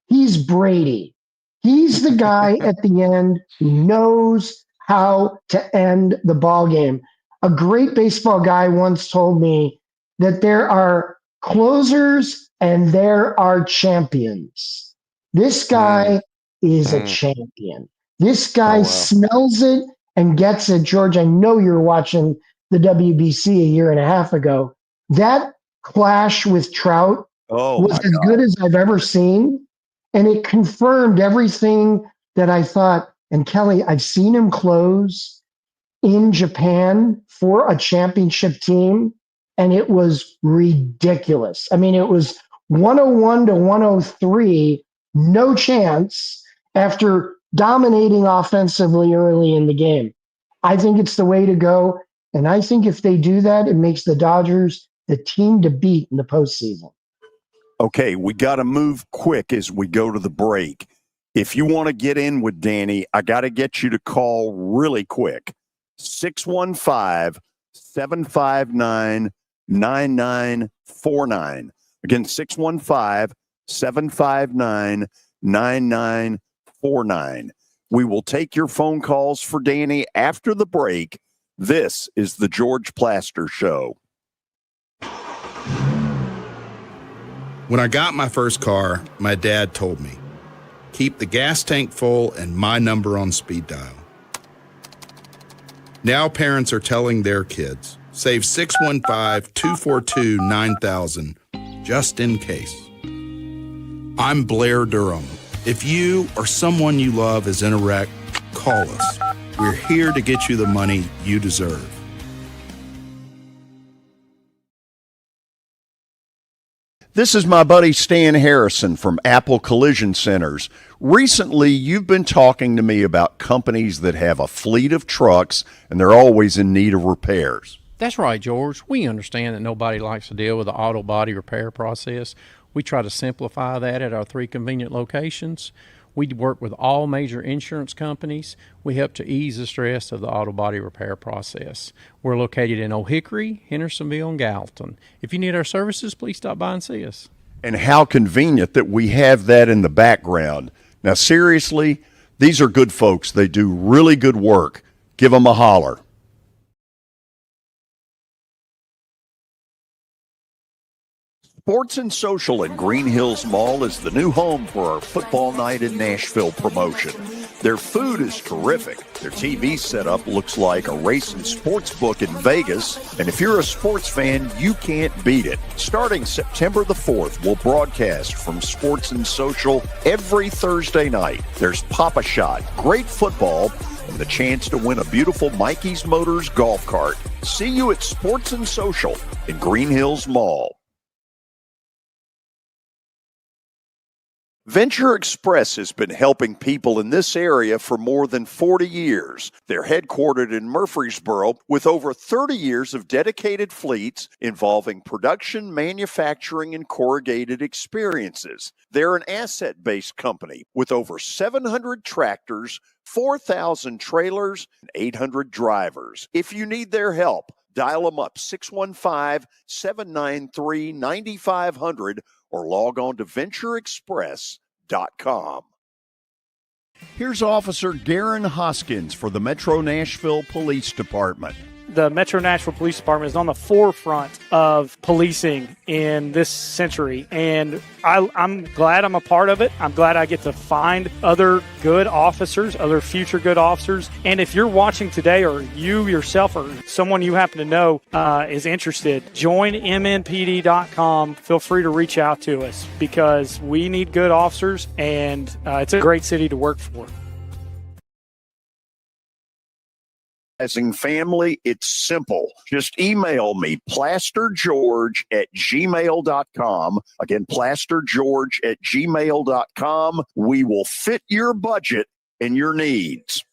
He's Brady. He's the guy at the end who knows how to end the ball game. A great baseball guy once told me that there are closers and there are champions. This guy is a champion. This guy smells it and gets it. George, I know you're watching the WBC a year and a half ago. That clash with Trout was as good as I've ever seen. And it confirmed everything that I thought. And Kelly, I've seen him close in Japan for a championship team, and it was ridiculous. I mean, it was 101 to 103, no chance after dominating offensively early in the game. I think it's the way to go. And I think if they do that, it makes the Dodgers the team to beat in the postseason. Okay, we got to move quick as we go to the break. If you want to get in with Danny, I got to get you to call really quick. 615-759-9949. Again, 615-759-9949. We will take your phone calls for Danny after the break. This is the George Plaster Show. When I got my first car, my dad told me, keep the gas tank full and my number on speed dial. Now parents are telling their kids, save 615-242-9000 just in case. I'm Blair Durham. If you or someone you love is in a wreck, call us. We're here to get you the money you deserve. This is my buddy Stan Harrison from Apple Collision Centers. Recently, you've been talking to me about companies that have a fleet of trucks and they're always in need of repairs. That's right, George. We understand that nobody likes to deal with the auto body repair process. We try to simplify that at our 3 convenient locations. We work with all major insurance companies. We help to ease the stress of the auto body repair process. We're located in Old Hickory, Hendersonville, and Gallatin. If you need our services, please stop by and see us. And how convenient that we have that in the background. Now, seriously, these are good folks. They do really good work. Give them a holler. Sports and Social at Green Hills Mall is the new home for our football night in Nashville promotion. Their food is terrific. Their TV setup looks like a racing sports book in Vegas. And if you're a sports fan, you can't beat it. Starting September the 4th, we'll broadcast from Sports and Social every Thursday night. There's Pop-A-Shot, great football, and the chance to win a beautiful Mikey's Motors golf cart. See you at Sports and Social in Green Hills Mall. Venture Express has been helping people in this area for more than 40 years. They're headquartered in Murfreesboro with over 30 years of dedicated fleets involving production, manufacturing, and corrugated experiences. They're an asset-based company with over 700 tractors, 4,000 trailers, and 800 drivers. If you need their help, dial them up 615-793-9500 or log on to ventureexpress.com. Here's Officer Garen Hoskins for the Metro Nashville Police Department. The Metro Nashville Police Department is on the forefront of policing in this century, and I'm glad I'm a part of it. I'm glad I get to find other good officers, other future good officers. And if you're watching today, or you yourself or someone you happen to know is interested, join MNPD.com. Feel free to reach out to us because we need good officers, and it's a great city to work for. Family, it's simple. Just email me, plastergeorge@gmail.com. Again, plastergeorge@gmail.com. We will fit your budget and your needs.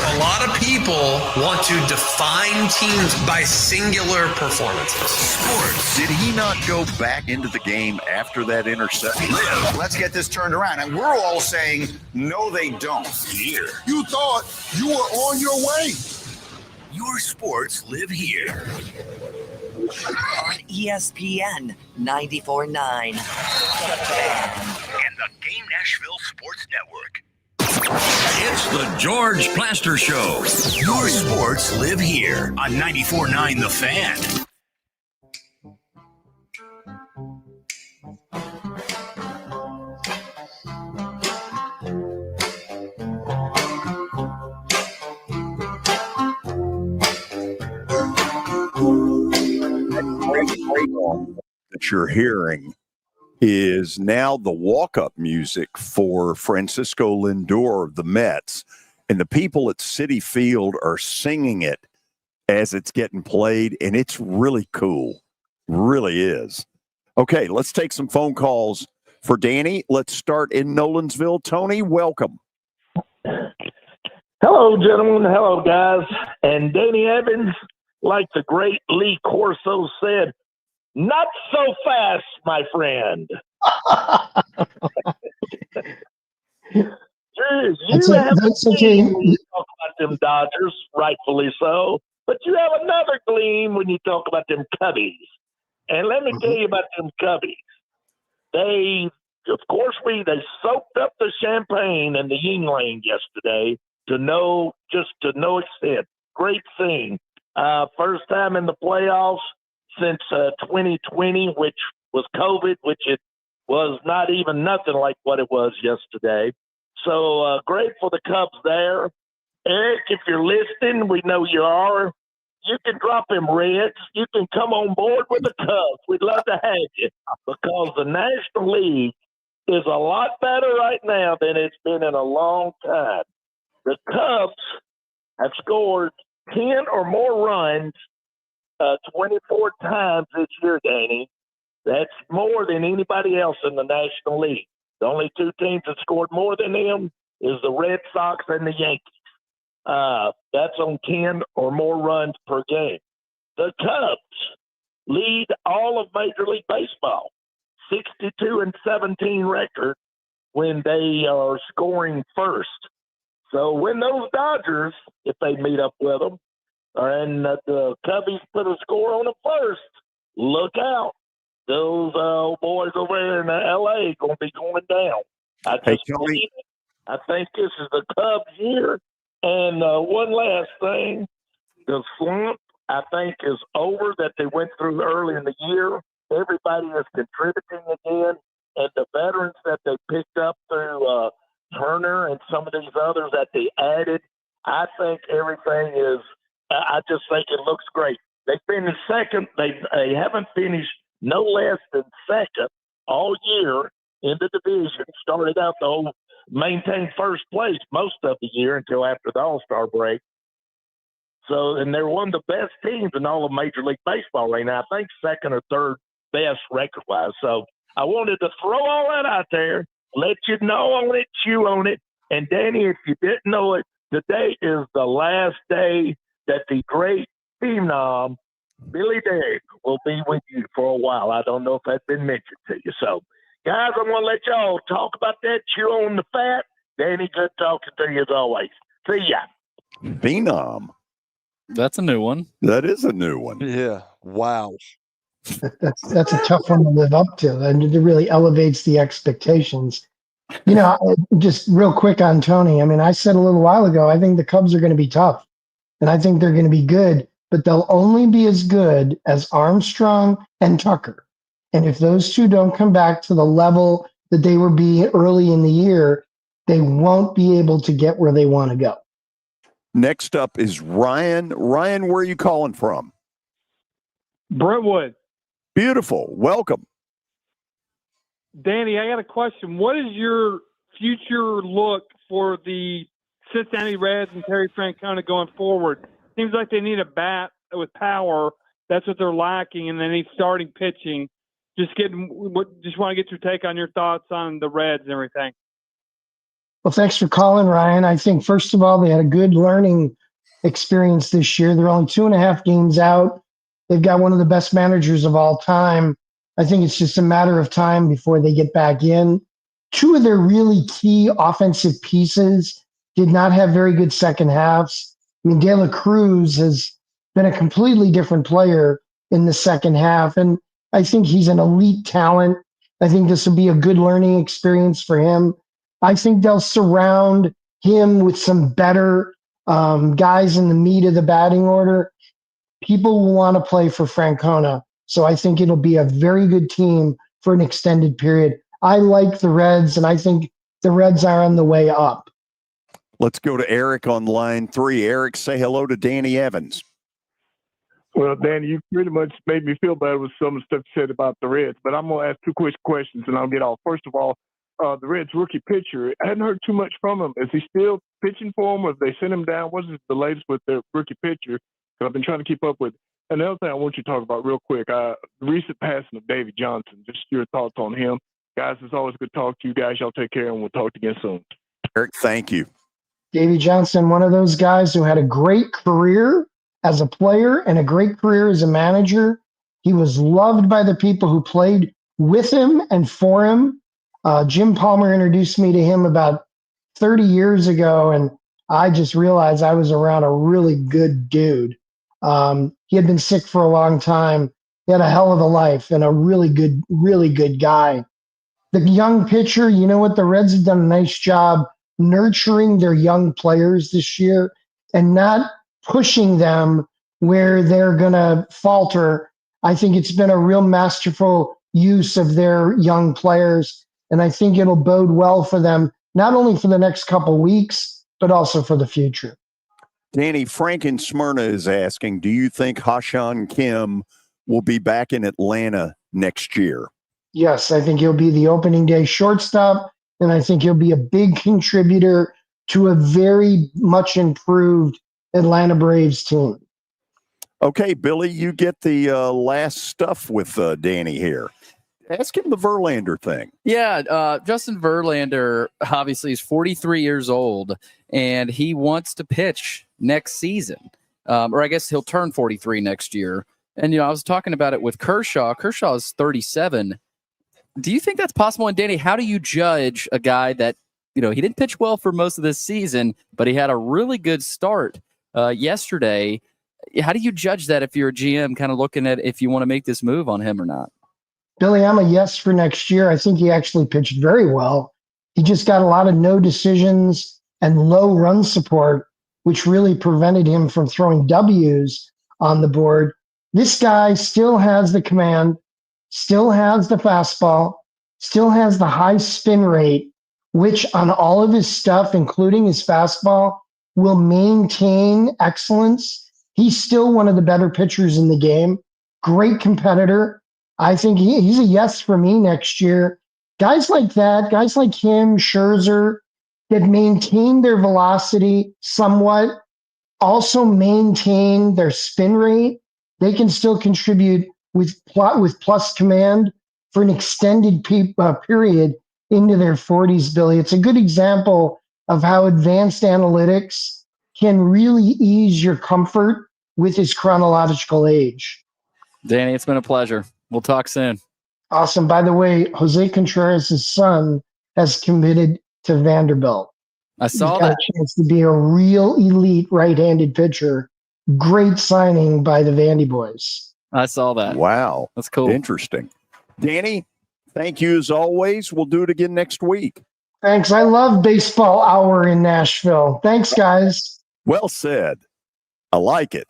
A lot of people want to define teams by singular performances. Sports. Did he not go back into the game after that interception? Let's get this turned around. And we're all saying, no, they don't. Here. You thought you were on your way. Your sports live here. On ESPN 94.9. And the Game Nashville Sports Network. It's the George Plaster Show. Your sports live here on 94.9 The Fan. That you're hearing is now the walk-up music for Francisco Lindor of the Mets. And the people at Citi Field are singing it as it's getting played, and it's really cool. Really is. Okay, let's take some phone calls for Danny. Let's start in Nolensville. Tony, welcome. Hello, gentlemen. Hello, guys. And Danny Evans, like the great Lee Corso said, not so fast, my friend. That's okay. You talk about them Dodgers, rightfully so, but you have another gleam when you talk about them Cubbies. And let me tell you about them Cubbies. They soaked up the champagne in the Yingling yesterday to no extent. Great thing. First time in the playoffs since 2020, which was COVID, which it was not even nothing like what it was yesterday. So great for the Cubs there. Eric, if you're listening, we know you are. You can drop them Reds. You can come on board with the Cubs. We'd love to have you because the National League is a lot better right now than it's been in a long time. The Cubs have scored 10 or more runs 24 times this year, Danny. That's more than anybody else in the National League. The only two teams that scored more than them is the Red Sox and the Yankees. That's on 10 or more runs per game. The Cubs lead all of Major League Baseball, 62-17 record when they are scoring first. So when those Dodgers, if they meet up with them, and the Cubbies put a score on them first, look out. Those boys over there in L.A. going to be going down. I think this is the Cubs year. And one last thing, the slump, I think, is over that they went through early in the year. Everybody is contributing again. And the veterans that they picked up through Turner and some of these others that they added, I think everything is I just think it looks great. They finished second. They haven't finished no less than second all year in the division. Started out the whole maintained first place most of the year until after the All-Star break. So, and they're one of the best teams in all of Major League Baseball right now. I think second or third best record-wise. So I wanted to throw all that out there, let you know on it, chew on it. And Danny, if you didn't know it, today is the last day that the great phenom, Billy Derrick, will be with you for a while. I don't know if that's been mentioned to you. So, guys, I'm going to let y'all talk about that, chew on the fat. Danny, good talking to you as always. See ya. Phenom. That's a new one. That is a new one. Yeah. Wow. That's a tough one to live up to, and it really elevates the expectations. You know, just real quick on Tony. I mean, I said a little while ago, I think the Cubs are going to be tough, and I think they're going to be good, but they'll only be as good as Armstrong and Tucker. And if those two don't come back to the level that they were be early in the year, they won't be able to get where they want to go. Next up is Ryan. Ryan, where are you calling from? Brentwood. Beautiful. Welcome. Danny, I got a question. What is your future look for the Cincinnati Reds and Terry Francona going forward? Seems like they need a bat with power. That's what they're lacking, and they need starting pitching. Just want to get your take on your thoughts on the Reds and everything. Well, thanks for calling, Ryan. I think, first of all, they had a good learning experience this year. They're only 2.5 games out. They've got one of the best managers of all time. I think it's just a matter of time before they get back in. Two of their really key offensive pieces did not have very good second halves. I mean, De La Cruz has been a completely different player in the second half, and I think he's an elite talent. I think this will be a good learning experience for him. I think they'll surround him with some better guys in the meat of the batting order. People will want to play for Francona. So I think it'll be a very good team for an extended period. I like the Reds, and I think the Reds are on the way up. Let's go to Eric on line 3. Eric, say hello to Danny Evans. Well, Danny, you pretty much made me feel bad with some of the stuff you said about the Reds, but I'm going to ask 2 quick questions, and I'll get off. First of all, the Reds rookie pitcher, I hadn't heard too much from him. Is he still pitching for him, or have they sent him down? What's the latest with their rookie pitcher? Because I've been trying to keep up with. And the other thing I want you to talk about real quick, the recent passing of Davey Johnson, just your thoughts on him. Guys, it's always good to talk to you guys. Y'all take care, and we'll talk again soon. Eric, thank you. Davey Johnson, one of those guys who had a great career as a player and a great career as a manager. He was loved by the people who played with him and for him. Jim Palmer introduced me to him about 30 years ago, and I just realized I was around a really good dude. He had been sick for a long time. He had a hell of a life and a really good guy. The young pitcher, you know what? The Reds have done a nice job nurturing their young players this year and not pushing them where they're going to falter. I think it's been a real masterful use of their young players, and I think it'll bode well for them, not only for the next couple weeks, but also for the future. Danny, Frank in Smyrna is asking, do you think Ha-Seong Kim will be back in Atlanta next year? Yes, I think he'll be the opening day shortstop, and I think he'll be a big contributor to a very much improved Atlanta Braves team. Okay, Billy, you get the last stuff with Danny here. Ask him the Verlander thing. Yeah, Justin Verlander obviously is 43 years old, and he wants to pitch next season. Or I guess he'll turn 43 next year. And, I was talking about it with Kershaw. Kershaw is 37. Do you think that's possible? And, Danny, how do you judge a guy that, he didn't pitch well for most of this season, but he had a really good start yesterday? How do you judge that if you're a GM kind of looking at if you want to make this move on him or not? Billy, I'm a yes for next year. I think he actually pitched very well. He just got a lot of no decisions and low run support, which really prevented him from throwing W's on the board. This guy still has the command, still has the fastball, still has the high spin rate, which on all of his stuff, including his fastball, will maintain excellence. He's still one of the better pitchers in the game. Great competitor. I think he's a yes for me next year. Guys like that, guys like him, Scherzer, that maintain their velocity somewhat, also maintain their spin rate. They can still contribute with plus command for an extended period into their 40s, Billy. It's a good example of how advanced analytics can really ease your comfort with his chronological age. Danny, it's been a pleasure. We'll talk soon. Awesome. By the way, Jose Contreras' son has committed to Vanderbilt. I saw He's got that. a chance to be a real elite right-handed pitcher. Great signing by the Vandy boys. I saw that. Wow. That's cool. Interesting. Danny, thank you as always. We'll do it again next week. Thanks. I love baseball hour in Nashville. Thanks, guys. Well said. I like it.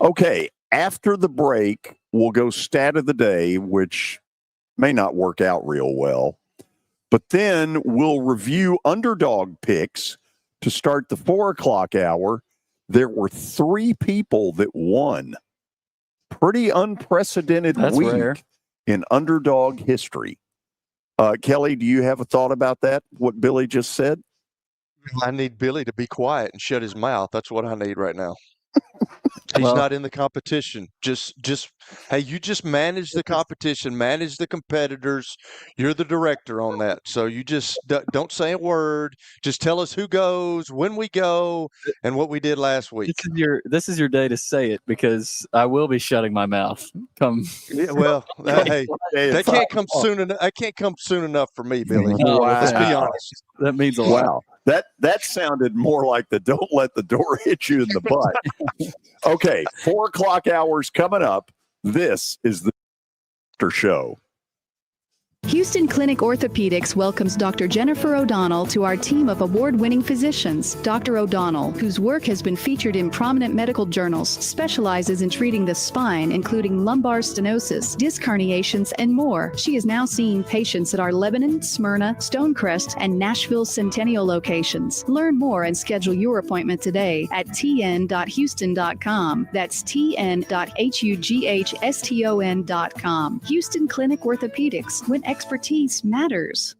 Okay. After the break, we'll go stat of the day, which may not work out real well. But then we'll review Underdog Picks to start the 4:00 hour. There were 3 people that won. Pretty unprecedented week rare. in Underdog history. Kelly, do you have a thought about that, what Billy just said? I need Billy to be quiet and shut his mouth. That's what I need right now. He's not in the competition. Hey, you just manage the competition, manage the competitors. You're the director on that. So you just don't say a word. Just tell us who goes, when we go, and what we did last week. This is your day to say it, because I will be shutting my mouth. Yeah, well, hey, that can't come soon enough. That can't come soon enough for me, Billy. Wow. Let's be honest. That means a lot. Wow. That sounded more like the don't let the door hit you in the butt. Okay, 4:00 hours coming up. This is the show. Houston Clinic Orthopedics welcomes Dr. Jennifer O'Donnell to our team of award-winning physicians. Dr. O'Donnell, whose work has been featured in prominent medical journals, specializes in treating the spine, including lumbar stenosis, disc herniations, and more. She is now seeing patients at our Lebanon, Smyrna, Stonecrest, and Nashville Centennial locations. Learn more and schedule your appointment today at tn.houston.com. That's tn.hughston.com. Houston Clinic Orthopedics, when expertise matters.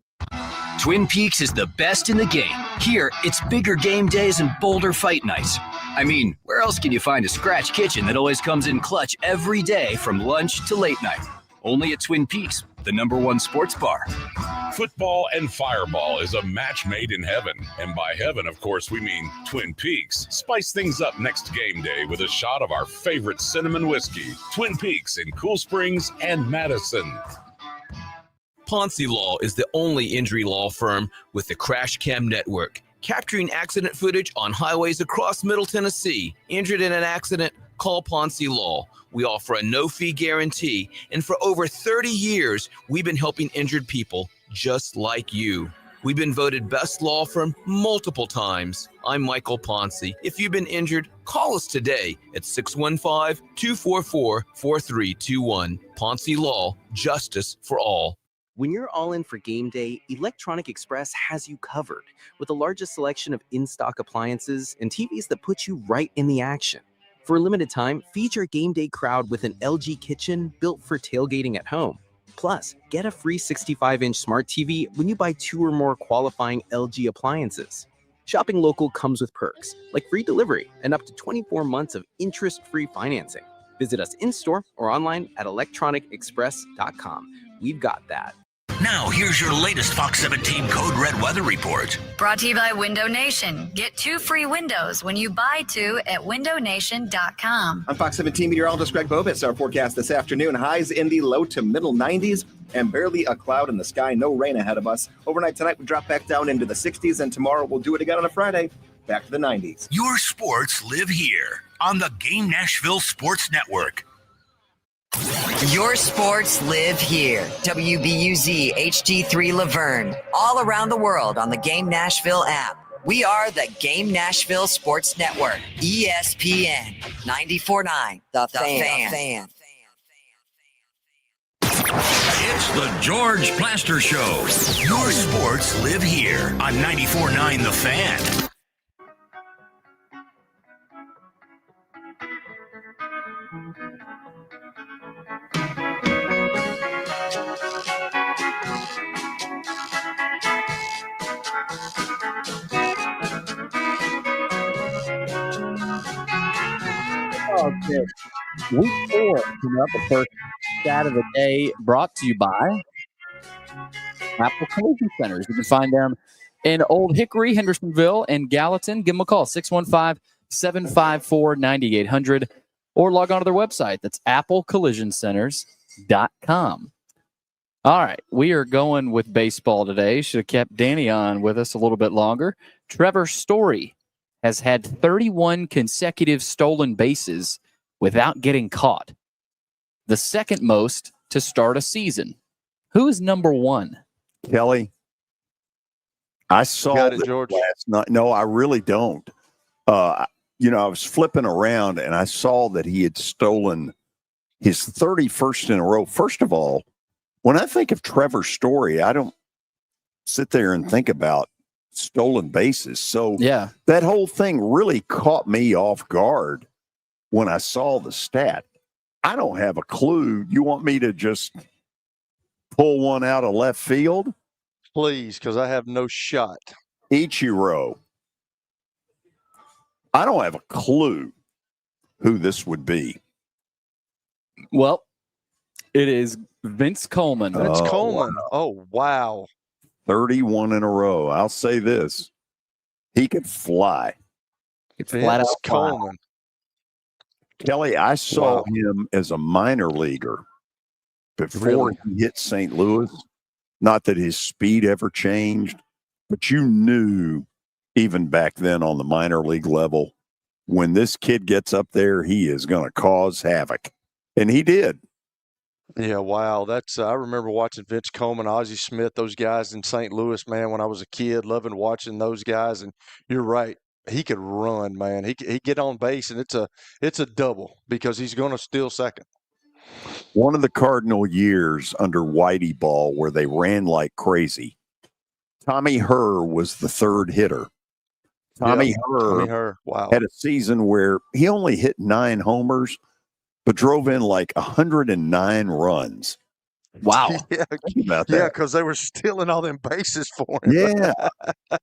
Twin Peaks is the best in the game. Here, it's bigger game days and bolder fight nights. I mean, where else can you find a scratch kitchen that always comes in clutch every day from lunch to late night? Only at Twin Peaks, the #1 sports bar. Football and Fireball is a match made in heaven. And by heaven, of course, we mean Twin Peaks. Spice things up next game day with a shot of our favorite cinnamon whiskey. Twin Peaks in Cool Springs and Madison. Ponce Law is the only injury law firm with the Crash Cam Network, capturing accident footage on highways across Middle Tennessee. Injured in an accident? Call Ponce Law. We offer a no-fee guarantee, and for over 30 years, we've been helping injured people just like you. We've been voted best law firm multiple times. I'm Michael Ponce. If you've been injured, call us today at 615-244-4321. Ponce Law, justice for all. When you're all in for game day, Electronic Express has you covered with the largest selection of in-stock appliances and TVs that put you right in the action. For a limited time, feed your game day crowd with an LG kitchen built for tailgating at home. Plus, get a free 65-inch smart TV when you buy 2 or more qualifying LG appliances. Shopping local comes with perks, like free delivery and up to 24 months of interest-free financing. Visit us in-store or online at electronicexpress.com. We've got that. Now, here's your latest Fox 17 Code Red weather report. Brought to you by Window Nation. Get 2 free windows when you buy 2 at windownation.com. I'm Fox 17 meteorologist Greg Bobitz. Our forecast this afternoon, highs in the low to middle 90s and barely a cloud in the sky. No rain ahead of us. Overnight tonight, we drop back down into the 60s, and tomorrow we'll do it again on a Friday, back to the 90s. Your sports live here on the Game Nashville Sports Network. Your sports live here. WBUZ HD3 Laverne. All around the world on the Game Nashville app. We are the Game Nashville Sports Network. ESPN 94.9. The Fan. It's the George Plaster Show. Your sports live here on 94.9 The Fan. Okay. Week 4 coming up. The first stat of the day brought to you by Apple Collision Centers. You can find them in Old Hickory, Hendersonville, and Gallatin. Give them a call, 615-754-9800, or log on to their website. That's applecollisioncenters.com. All right, we are going with baseball today. Should have kept Danny on with us a little bit longer. Trevor Story has had 31 consecutive stolen bases without getting caught. The second most to start a season. Who is number one? Kelly, I saw it, George. last night. No, I really don't. I was flipping around and I saw that he had stolen his 31st in a row. First of all, when I think of Trevor Story, I don't sit there and think about stolen bases. So yeah, that whole thing really caught me off guard when I saw the stat. I don't have a clue. You want me to just pull one out of left field? Please, because I have no shot. Ichiro. I don't have a clue who this would be. Well, it is Vince Coleman. Vince Coleman. Wow. Oh, wow. 31 in a row. I'll say this. He could fly. Flat out Coleman. Kelly, I saw him as a minor leaguer before he hit St. Louis. Not that his speed ever changed, but you knew even back then on the minor league level, when this kid gets up there, he is going to cause havoc. And he did. Yeah, wow. That's I remember watching Vince Coleman, Ozzie Smith, those guys in St. Louis, man, when I was a kid, loving watching those guys. And you're right. He could run, man. He get on base, and it's a double because he's going to steal second. One of the Cardinal years under Whitey Ball where they ran like crazy, Tommy Herr was the third hitter. Tommy Herr had a season where he only hit 9 homers, but drove in like 109 runs. Wow. Yeah, about that. because they were stealing all them bases for him. Yeah.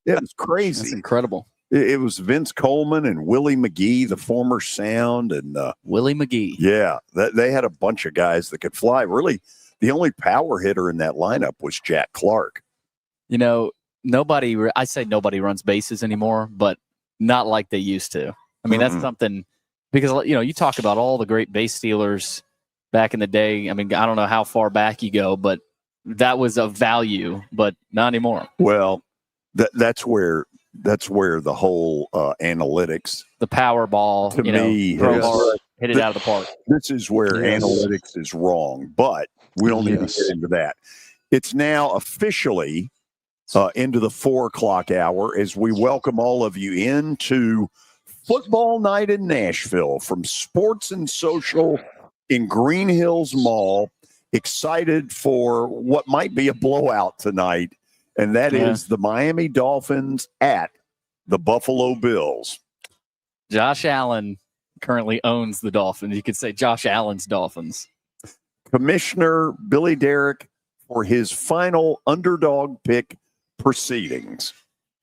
It was crazy. That's incredible. It was Vince Coleman and Willie McGee, the former Sound, and Willie McGee. Yeah, they had a bunch of guys that could fly. Really, the only power hitter in that lineup was Jack Clark. I say nobody runs bases anymore, but not like they used to. I mean, that's something because, you talk about all the great base stealers back in the day. I mean, I don't know how far back you go, but that was of value, but not anymore. Well, that's where the whole analytics, the power ball, to me, hit it out of the park. This is where analytics is wrong, but we don't need to get into that. It's now officially into the 4:00 hour as we welcome all of you into Football Night in Nashville from Sports and Social in Green Hills Mall. Excited for what might be a blowout tonight. And that is the Miami Dolphins at the Buffalo Bills. Josh Allen currently owns the Dolphins. You could say Josh Allen's Dolphins. Commissioner Billy Derrick for his final underdog pick proceedings.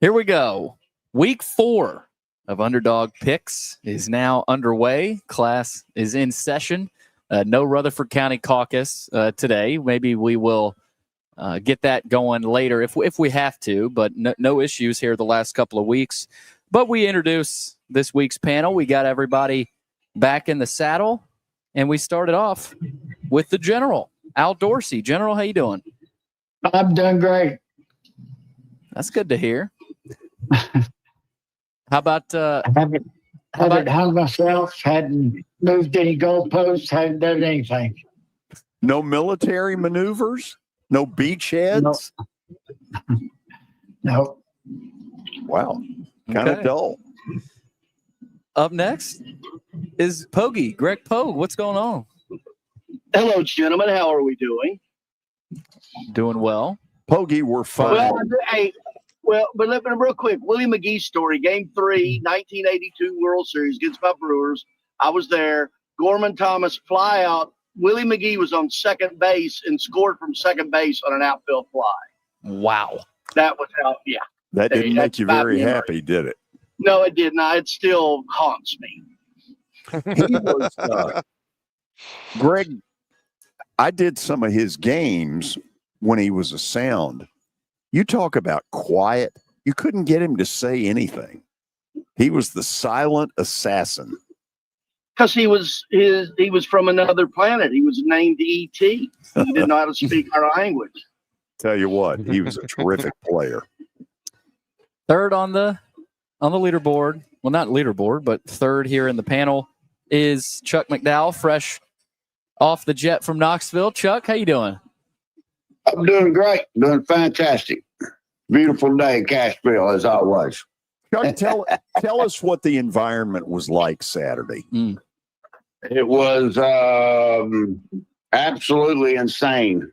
Here we go. Week 4 of Underdog Picks is now underway. Class is in session. No Rutherford County caucus today. Maybe we will get that going later if we have to, but no issues here the last couple of weeks. But we introduce this week's panel. We got everybody back in the saddle, and we started off with the General, Al Dorsey. General, how you doing? I'm doing great. That's good to hear. How about haven't hung myself, hadn't moved any goalposts, hadn't done anything. No military maneuvers? No beachheads? No. Wow. Kind of dull. Up next is Pogie, Greg Pogue. What's going on? Hello, gentlemen. How are we doing? Doing well. Pogie, we're fine. But let me real quick. Willie McGee story, Game 3, 1982 World Series against my Brewers. I was there. Gorman Thomas fly out. Willie McGee was on second base and scored from second base on an outfield fly. Wow. That was how, That didn't make you very happy, did it? No, it did not. It still haunts me. He was, Greg, I did some of his games when he was a Sound You talk about quiet. You couldn't get him to say anything. He was the silent assassin. Because he was from another planet. He was named E.T. He didn't know how to speak our language. Tell you what, he was a terrific player. Third on the leaderboard. Well, not leaderboard, but third here in the panel is Chuck McDowell, fresh off the jet from Knoxville. Chuck, how you doing? I'm doing great. Doing fantastic. Beautiful day in Cashville, as always. Chuck, tell us what the environment was like Saturday. It was absolutely insane.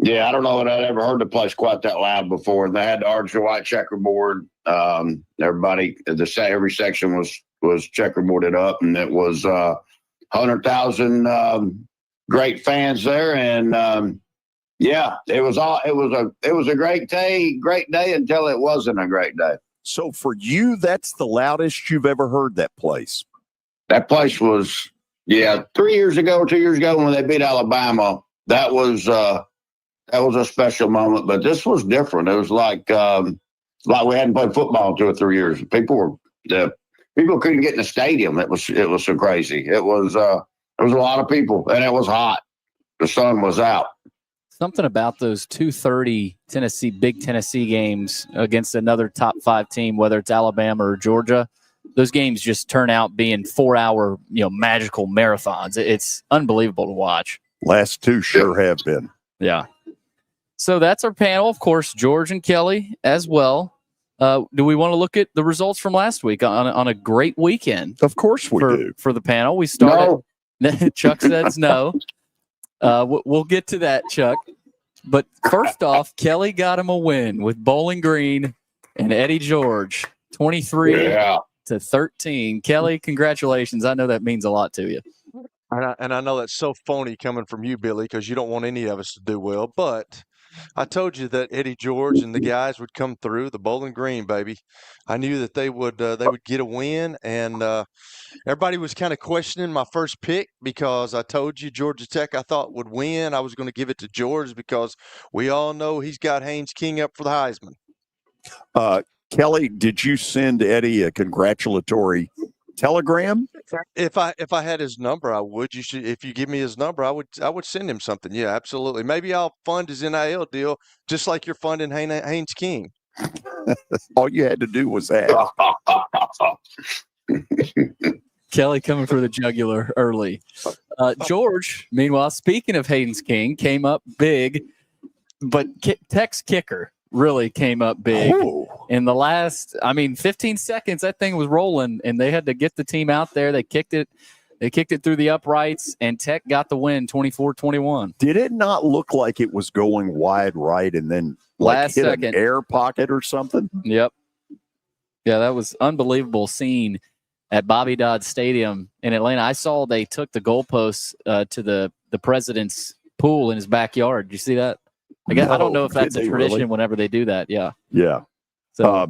Yeah, I don't know that I'd ever heard the place quite that loud before. They had the orange and white checkerboard. Everybody, every section was checkerboarded up, and it was 100,000 great fans there. And yeah, it was a great day until it wasn't a great day. So for you, that's the loudest you've ever heard that place. That place was, 3 years ago or 2 years ago when they beat Alabama. That was a special moment, but this was different. It was like we hadn't played football in 2 or 3 years. People couldn't get in the stadium. It was so crazy. It was a lot of people, and it was hot. The sun was out. Something about those 2:30 Big Tennessee games against another top 5 team, whether it's Alabama or Georgia, those games just turn out being 4-hour, magical marathons. It's unbelievable to watch. Last 2 sure have been. Yeah. So that's our panel. Of course, George and Kelly as well. Do we want to look at the results from last week on a great weekend? Of course we do. For the panel, we started. No. Chuck says no. We'll get to that, Chuck. But first off, Kelly got him a win with Bowling Green and Eddie George, 23-13. Kelly, congratulations. I know that means a lot to you. And I know that's so phony coming from you, Billy, because you don't want any of us to do well. But I told you that Eddie George and the guys would come through, the Bowling Green, baby. I knew that they would get a win, and everybody was kind of questioning my first pick because I told you Georgia Tech I thought would win. I was going to give it to George because we all know he's got Haynes King up for the Heisman. Kelly, did you send Eddie a congratulatory telegram? If I had his number, I would. You should. If you give me his number, I would send him something. Yeah, absolutely. Maybe I'll fund his NIL deal just like you're funding Haynes King. All you had to do was ask. Kelly coming for the jugular early. George, meanwhile, speaking of Haynes King, came up big, but Tech's kicker really came up big. In the last, 15 seconds, that thing was rolling, and they had to get the team out there. They kicked it through the uprights, and Tech got the win, 24-21. Did it not look like it was going wide right and then last hit second an air pocket or something? Yep. Yeah, that was unbelievable scene at Bobby Dodd Stadium in Atlanta. I saw they took the goalposts to the president's pool in his backyard. Did you see that? I don't know if that's a tradition really? Whenever they do that. Yeah. Yeah. So,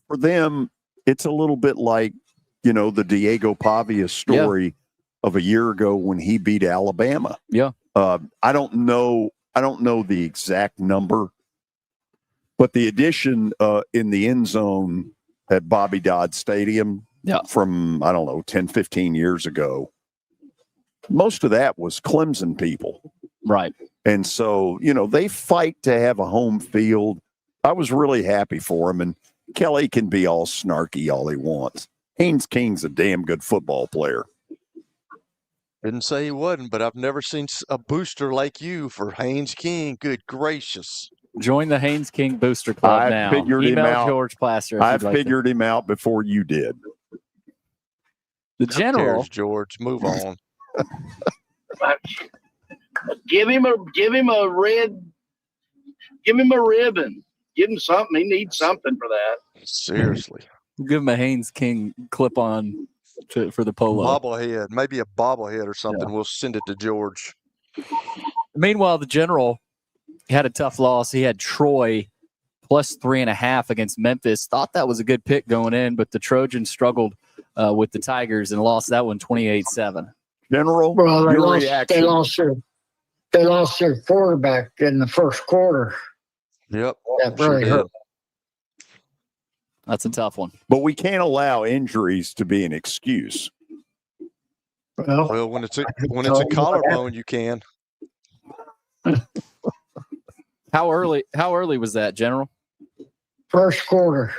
for them, it's a little bit like, the Diego Pavia story of a year ago when he beat Alabama. Yeah. I don't know the exact number, but the addition in the end zone at Bobby Dodd Stadium from, 10, 15 years ago, most of that was Clemson people. Right. And so, they fight to have a home field. I was really happy for him. And Kelly can be all snarky all he wants. Haynes King's a damn good football player. Didn't say he wasn't, but I've never seen a booster like you for Haynes King. Good gracious. Join the Haynes King Booster Club now. Email George Plaster. I figured him out before you did. The general. Cares, George, move on. Give him a ribbon. Give him something. He needs something for that. Seriously. Give him a Haynes King clip-on for the polo. Bobblehead. Maybe a bobblehead or something. Yeah. We'll send it to George. Meanwhile, the general had a tough loss. He had Troy plus 3.5 against Memphis. Thought that was a good pick going in, but the Trojans struggled with the Tigers and lost that one 28-7. General, well, they lost They lost their quarterback in the first quarter. Yep. That really hurt. That's a tough one. But we can't allow injuries to be an excuse. Well, when it's a collarbone, you can. How early was that, General? First quarter.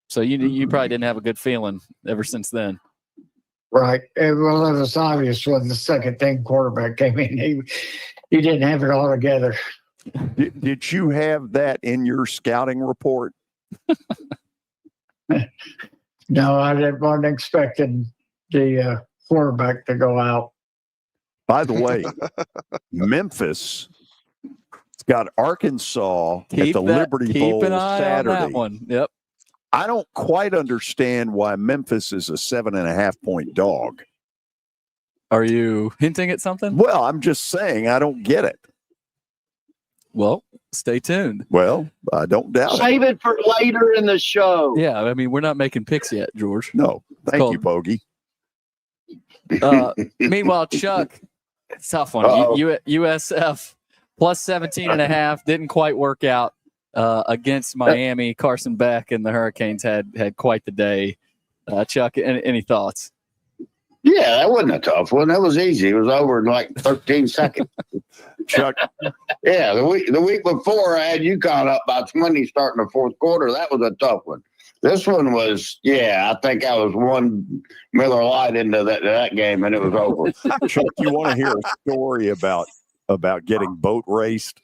So you probably didn't have a good feeling ever since then. Right. Well, it was obvious when the second team quarterback came in. He didn't have it all together. Did you have that in your scouting report? No, I wasn't expecting the quarterback to go out. By the way, Memphis has got Arkansas at the Liberty Bowl keep an eye Saturday. on that one. Yep. I don't quite understand why Memphis is a 7.5-point dog. Are you hinting at something? Well, I'm just saying I don't get it. Well, stay tuned. Well, I don't doubt Save it for later in the show. Yeah, I mean, we're not making picks yet, George. No, thank you, Bogey. Meanwhile, Chuck, tough one. USF plus 17.5 didn't quite work out against Miami. Carson Beck and the Hurricanes had quite the day. Chuck, any thoughts? Yeah, that wasn't a tough one. That was easy. It was over in like 13 seconds. Chuck. Yeah, the week before I had UConn up by 20 starting the fourth quarter. That was a tough one. This one was, I think I was one Miller Lite into that game and it was over. Chuck, you want to hear a story about getting boat raced?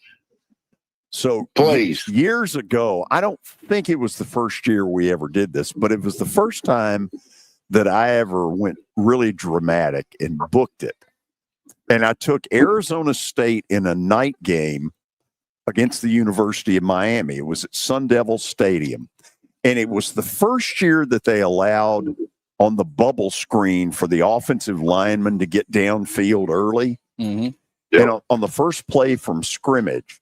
So please, years ago, I don't think it was the first year we ever did this, but it was the first time that I ever went really dramatic and booked it. And I took Arizona State in a night game against the University of Miami. It was at Sun Devil Stadium. And it was the first year that they allowed on the bubble screen for the offensive lineman to get downfield early. Mm-hmm. Yep. And on the first play from scrimmage,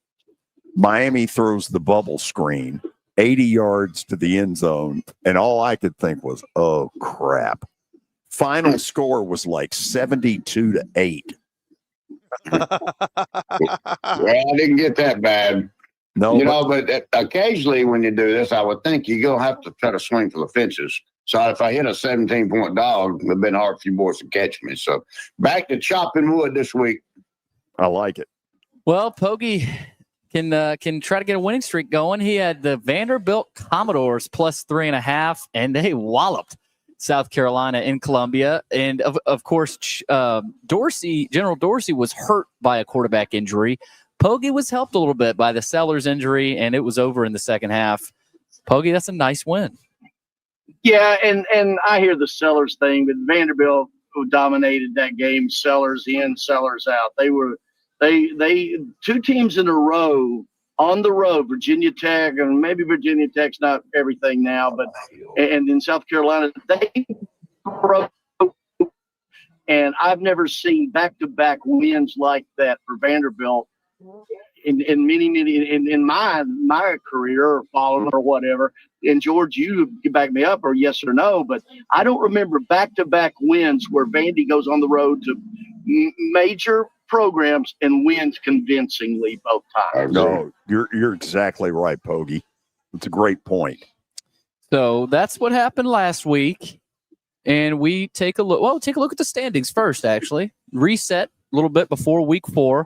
Miami throws the bubble screen 80 yards to the end zone. And all I could think was, oh, crap. Final score was like 72-8. Well, I didn't get that bad. No, but occasionally when you do this, I would think you're going to have to try to swing for the fences. So if I hit a 17-point dog, it would have been hard for you boys to catch me. So back to chopping wood this week. I like it. Well, Pogey can try to get a winning streak going. He had the Vanderbilt Commodores plus 3.5, and they walloped South Carolina in Columbia. And of course, General Dorsey was hurt by a quarterback injury. Pogey was helped a little bit by the Sellers injury, and it was over in the second half. Pogey, that's a nice win. Yeah, and I hear the Sellers thing, but Vanderbilt dominated that game. Sellers in, Sellers out. They two teams in a row on the road, Virginia Tech, and maybe Virginia Tech's not everything now, but and in South Carolina, they broke. And I've never seen back-to-back wins like that for Vanderbilt in my career or following or whatever. And George, you can back me up or yes or no, but I don't remember back-to-back wins where Vandy goes on the road to major programs and wins convincingly both times. No, you're exactly right, Pogey. It's a great point. So that's what happened last week. And we take a look. Well, take a look at the standings first, actually. Reset a little bit before week 4.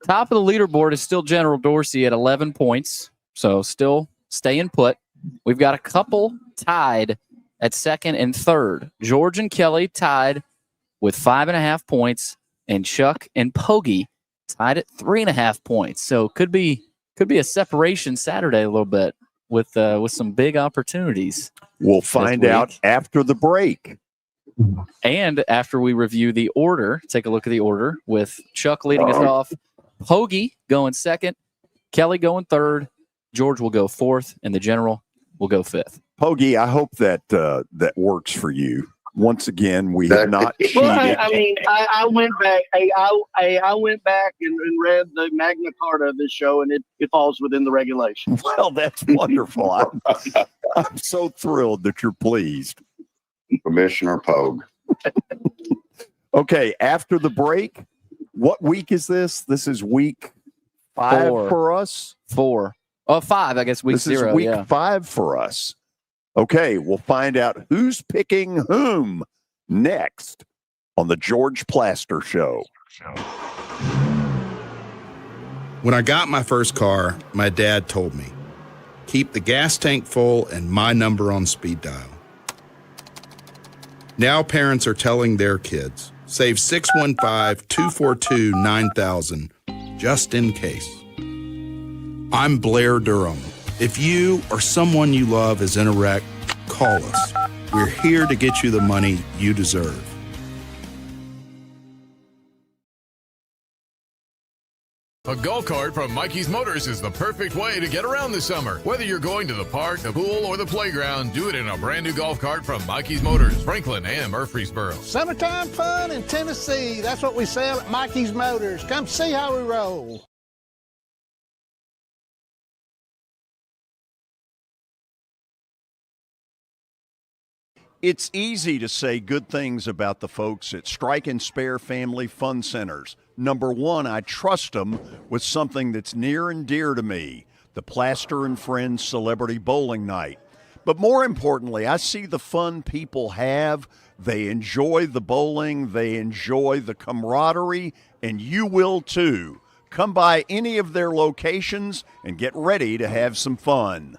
Top of the leaderboard is still General Dorsey at 11 points. So still staying put. We've got a couple tied at second and third. George and Kelly tied with 5.5 points. And Chuck and Pogey tied at 3.5 points. So could be a separation Saturday a little bit with some big opportunities. We'll find out after the break. And after we review the order, take a look at the order with Chuck leading us off, Pogey going second, Kelly going third, George will go fourth, and the General will go fifth. Pogey, I hope that works for you. Once again, we have not cheated. Well, I mean, I went back. I went back and read the Magna Carta of this show, and it falls within the regulations. Well, that's wonderful. I'm so thrilled that you're pleased. Commissioner Pogue. Okay, after the break, What week is this? This is week 5 4. for us? 4. Oh, 5, I guess, week this 0. Is week 5 for us. Okay, we'll find out who's picking whom next on the George Plaster Show. When I got my first car, my dad told me, keep the gas tank full and my number on speed dial. Now parents are telling their kids, save 615-242-9000 just in case. I'm Blair Durham. If you or someone you love is in a wreck, call us. We're here to get you the money you deserve. A golf cart from Mikey's Motors is the perfect way to get around this summer. Whether you're going to the park, the pool, or the playground, do it in a brand new golf cart from Mikey's Motors, Franklin and Murfreesboro. Summertime fun in Tennessee. That's what we sell at Mikey's Motors. Come see how we roll. It's easy to say good things about the folks at Strike and Spare Family Fun Centers. Number one, I trust them with something that's near and dear to me, the Plaster and Friends Celebrity Bowling Night. But more importantly, I see the fun people have. They enjoy the bowling, they enjoy the camaraderie, and you will too. Come by any of their locations and get ready to have some fun.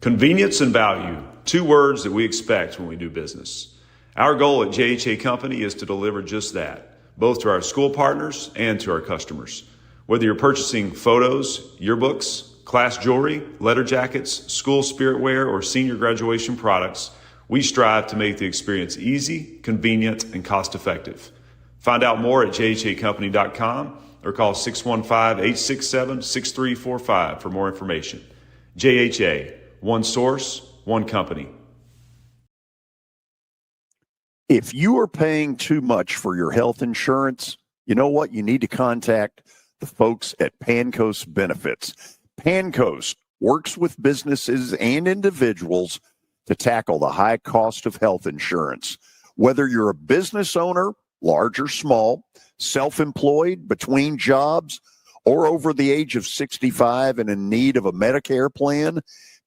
Convenience and value, 2 words that we expect when we do business. Our goal at JHA Company is to deliver just that, both to our school partners and to our customers. Whether you're purchasing photos, yearbooks, class jewelry, letter jackets, school spirit wear, or senior graduation products, we strive to make the experience easy, convenient, and cost-effective. Find out more at jhacompany.com or call 615-867-6345 for more information. JHA, one source, one company. If you are paying too much for your health insurance, you know what? You need to contact the folks at Pancoast Benefits. Pancoast works with businesses and individuals to tackle the high cost of health insurance. Whether you're a business owner, large or small, self-employed, between jobs, or over the age of 65 and in need of a Medicare plan,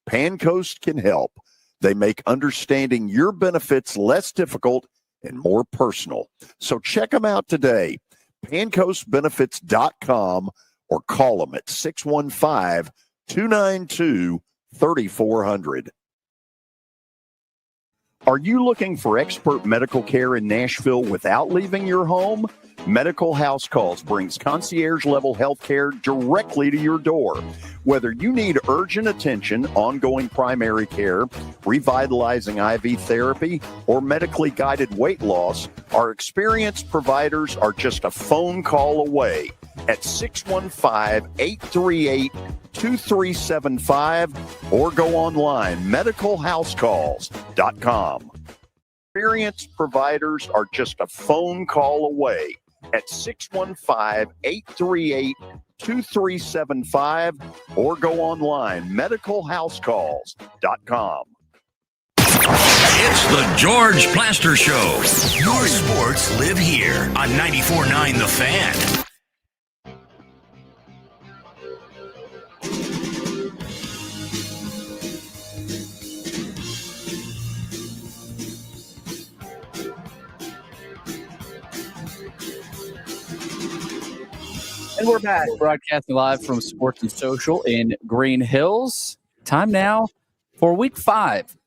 Pancoast can help. They make understanding your benefits less difficult and more personal. So check them out today, pancoastbenefits.com, or call them at 615-292-3400. Are you looking for expert medical care in Nashville without leaving your home? Medical House Calls brings concierge-level health care directly to your door. Whether you need urgent attention, ongoing primary care, revitalizing IV therapy, or medically guided weight loss, our experienced providers are just a phone call away at 615-838-2375 or go online, medicalhousecalls.com. Experienced providers are just a phone call away at 615-838-2375 or go online, medicalhousecalls.com. It's the George Plaster Show. Your sports live here on 94.9 The Fan. And we're back, broadcasting live from Sports and Social in Green Hills. Time now for week 5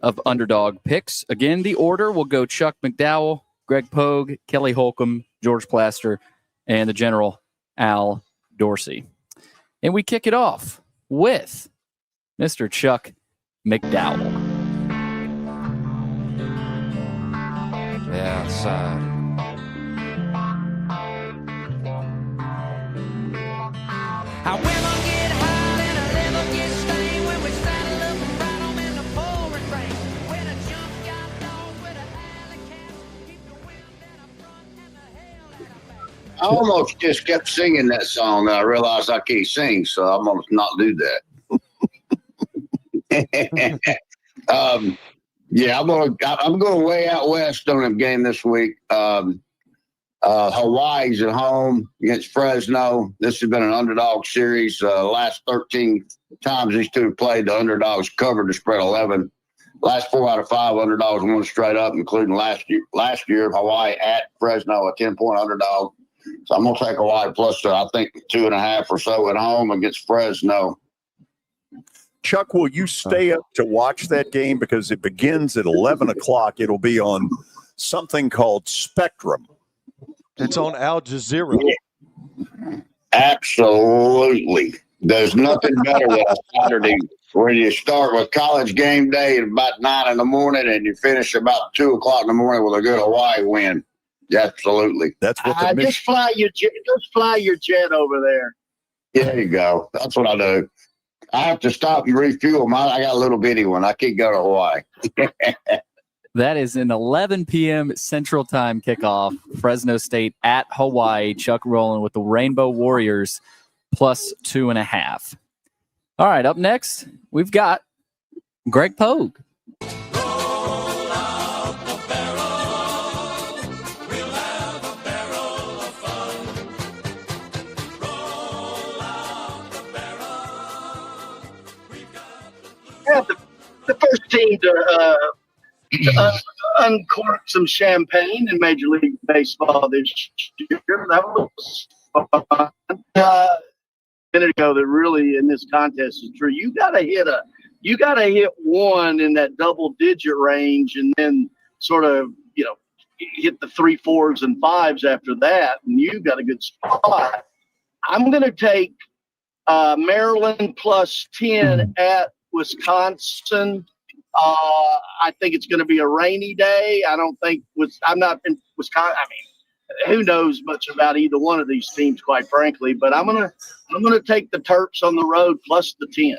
of Underdog Picks. Again, the order will go Chuck McDowell, Greg Pogue, Kelly Holcomb, George Plaster, and the General Al Dorsey. And we kick it off with Mr. Chuck McDowell. Yeah, outside. I will get high and I never get stained when we saddle up and ride 'em in the pouring rain. When a jump got dog with an alley cat, keep the wind in the front and the hell in the back. I almost just kept singing that song, and I realized I can't sing, so I'm going to not do that. Yeah, I'm going way out west on a game this week. Hawaii's at home against Fresno. This has been an underdog series. Last 13 times these two have played, the underdogs covered the spread 11. Last 4 out of 5 underdogs won straight up, including last year Hawaii at Fresno, a 10-point underdog. So I'm going to take Hawaii plus, I think, 2.5 or so at home against Fresno. Chuck, will you stay up to watch that game? Because it begins at 11 o'clock. It'll be on something called Spectrum. It's on Al Jazeera. Absolutely. There's nothing better than a Saturday where you start with college game day at about 9 in the morning and you finish about 2 o'clock in the morning with a good Hawaii win. Absolutely. That's what the just fly your jet over there. There you go. That's what I do. I have to stop and refuel. I got a little bitty one. I can't go to Hawaii. That is an 11 p.m. Central Time kickoff. Fresno State at Hawaii. Chuck rolling with the Rainbow Warriors plus 2.5. All right, up next, we've got Greg Pogue. The first team to uncork some champagne in Major League Baseball this year. That was fun. A minute ago that really in this contest is true. You gotta hit one in that double-digit range, and then sort of hit the 3, 4s, and 5s after that, and you got a good spot. I'm gonna take Maryland plus 10 at Wisconsin. I think it's going to be a rainy day. I'm not in Wisconsin. I mean, who knows much about either one of these teams, quite frankly. But I'm gonna take the Terps on the road plus the 10.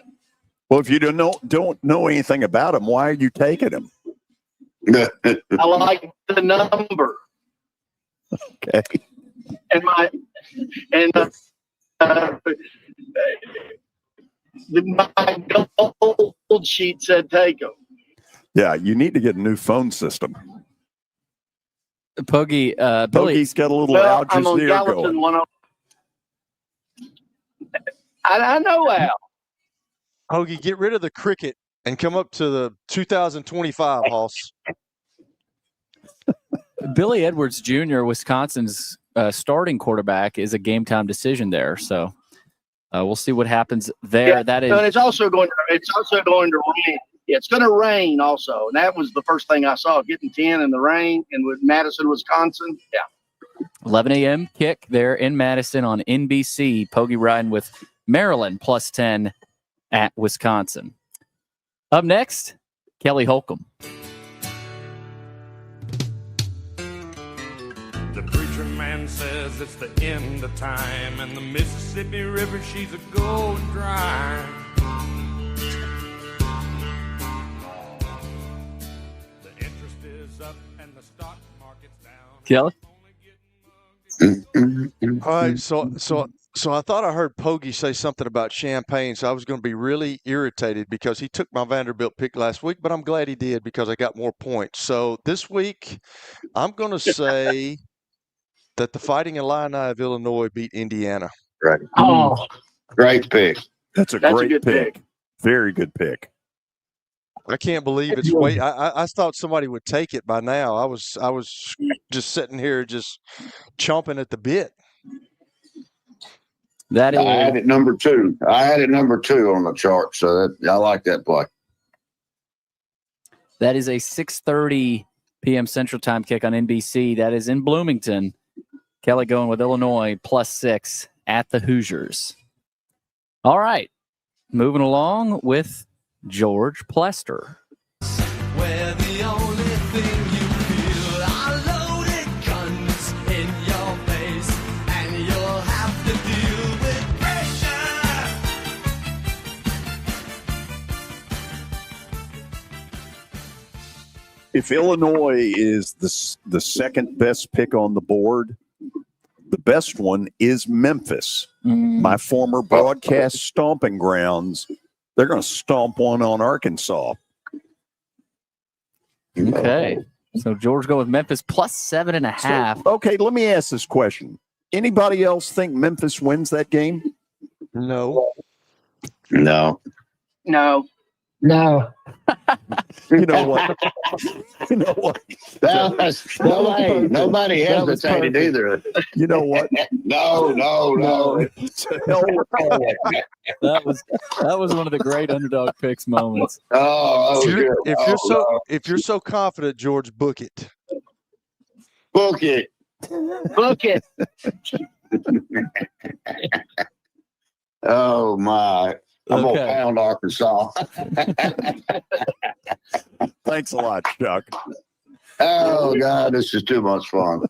Well, if you don't know anything about them, why are you taking them? I like the number. Okay. And my gold sheet said take them. Yeah, you need to get a new phone system. Pogie, Pogie's got a little Al I'm on Jazeera Gallatin going. I know Al. Hoagie, get rid of the cricket and come up to the 2025, Hoss. Billy Edwards Jr., Wisconsin's starting quarterback, is a game time decision there. So we'll see what happens there. Yeah, that is. And it's also going to rain. Yeah, it's going to rain also, and that was the first thing I saw, getting 10 in the rain, and with Madison, Wisconsin. Yeah. 11 a.m. kick there in Madison on NBC. Pogie riding with Maryland plus 10 at Wisconsin. Up next, Kelly Holcomb. The preacher man says it's the end of time, and the Mississippi River, she's a going dry. The interest is up and the stock market's down. Kelly? All right, so I thought I heard Pogie say something about champagne, so I was going to be really irritated because he took my Vanderbilt pick last week, but I'm glad he did because I got more points. So this week, I'm going to say that the Fighting Illini of Illinois beat Indiana. Right. Oh, Great pick. That's a That's a great good pick. Very good pick. I can't believe it's way. I thought somebody would take it by now. I was just sitting here just chomping at the bit. That is. I had it number 2. I had it number 2 on the chart, so I like that play. That is a 6:30 p.m. Central Time kick on NBC. That is in Bloomington. Kelly going with Illinois plus 6 at the Hoosiers. All right. Moving along with George Plester. Where the only thing you feel are loaded guns in your face, and you'll have to deal with pressure. If Illinois is the second best pick on the board, the best one is Memphis, my former broadcast stomping grounds. They're going to stomp one on Arkansas. Okay. So George go with Memphis plus 7.5. So, okay, let me ask this question. Anybody else think Memphis wins that game? No. No. No. No. You know what? You know what? Nobody hesitated either. You know what? No. That was one of the great Underdog Picks moments. If you're so confident, George, book it. Book it. Book it. Oh my. I'm going to pound Arkansas. Thanks a lot, Chuck. Oh, God, this is too much fun.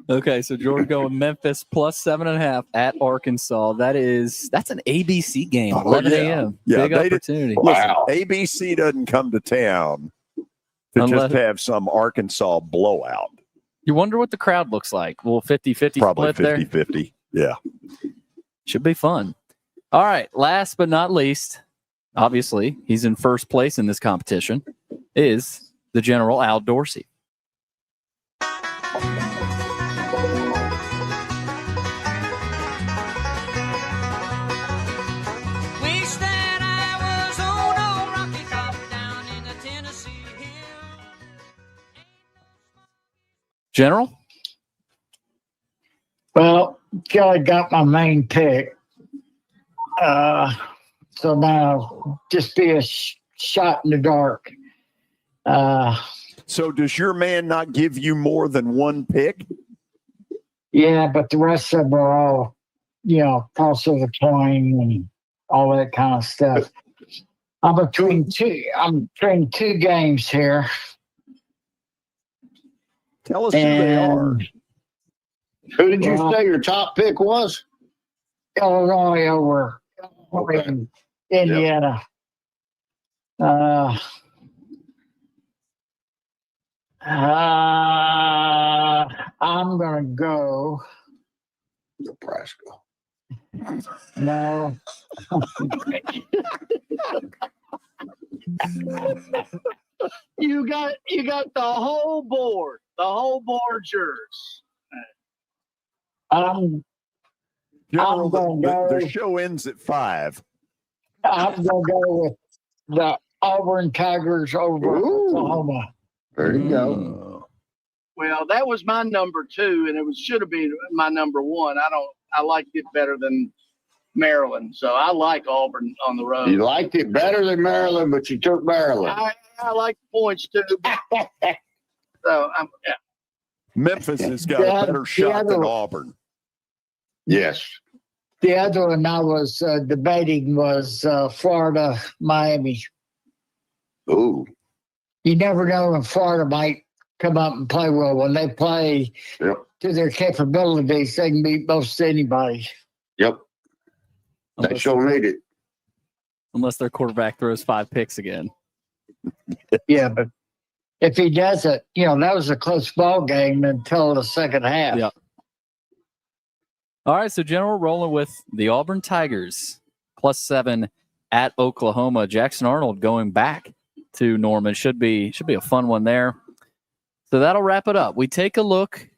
Okay, so George going Memphis plus 7.5 at Arkansas. That's an ABC game, 11 a.m. Yeah, Big opportunity. Listen, ABC doesn't come to town to just have some Arkansas blowout. You wonder what the crowd looks like. Will 50-50 Probably split 50-50. Yeah. Should be fun. All right, last but not least, obviously, he's in first place in this competition, is the General Al Dorsey. Wish that I was on a rocky top down in the Tennessee hills. General? Well, Kelly got my main pick. So now just be a shot in the dark. So does your man not give you more than one pick? Yeah, but the rest of them are all, toss of the coin and all that kind of stuff. I'm between two games here. Tell us who they are. Who did you say your top pick was? Illinois over in Indiana. I'm going to go. Nebraska. No. You got the whole board. The whole board's yours. General, the show ends at 5. I'm going to go with the Auburn Tigers over Oklahoma. There you go. Well, that was my number 2, and it should have been my number 1. I liked it better than Maryland, so I like Auburn on the road. You liked it better than Maryland, but you took Maryland. I like the points too. So yeah. Memphis has got a better shot than Auburn. Yes. The other one I was debating was Florida, Miami. Ooh. You never know when Florida might come up and play well. When they play to their capabilities, they can beat most anybody. Yep. They sure need it. Unless their quarterback throws 5 picks again. Yeah, but if he doesn't, that was a close ball game until the second half. Yeah. All right, so General rolling with the Auburn Tigers plus 7 at Oklahoma. Jackson Arnold going back to Norman. Should be a fun one there. So that'll wrap it up. We take a look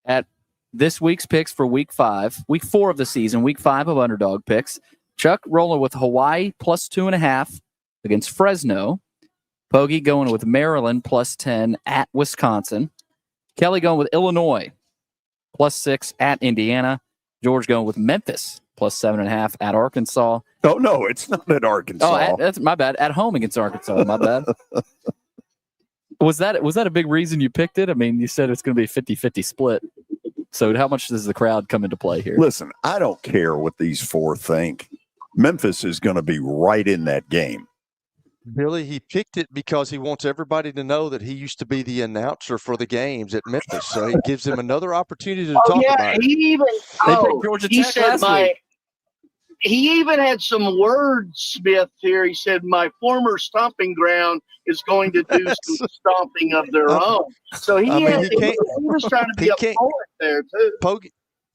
at this week's picks for week 5, week 4 of the season, week 5 of Underdog Picks. Chuck rolling with Hawaii plus 2.5 against Fresno. Poggy going with Maryland plus 10 at Wisconsin. Kelly going with Illinois plus 6 at Indiana. George going with Memphis plus 7.5 at Arkansas. Oh, no, it's not at Arkansas. Oh, that's my bad. At home against Arkansas. My bad. Was that a big reason you picked it? I mean, you said it's going to be a 50-50 split. So how much does the crowd come into play here? Listen, I don't care what these 4 think. Memphis is going to be right in that game. Billy, he picked it because he wants everybody to know that he used to be the announcer for the games at Memphis. So it gives him another opportunity to talk about it. He even had some wordsmith here. He said, my former stomping ground is going to do some stomping of their own. So he was trying to be a poet there, too.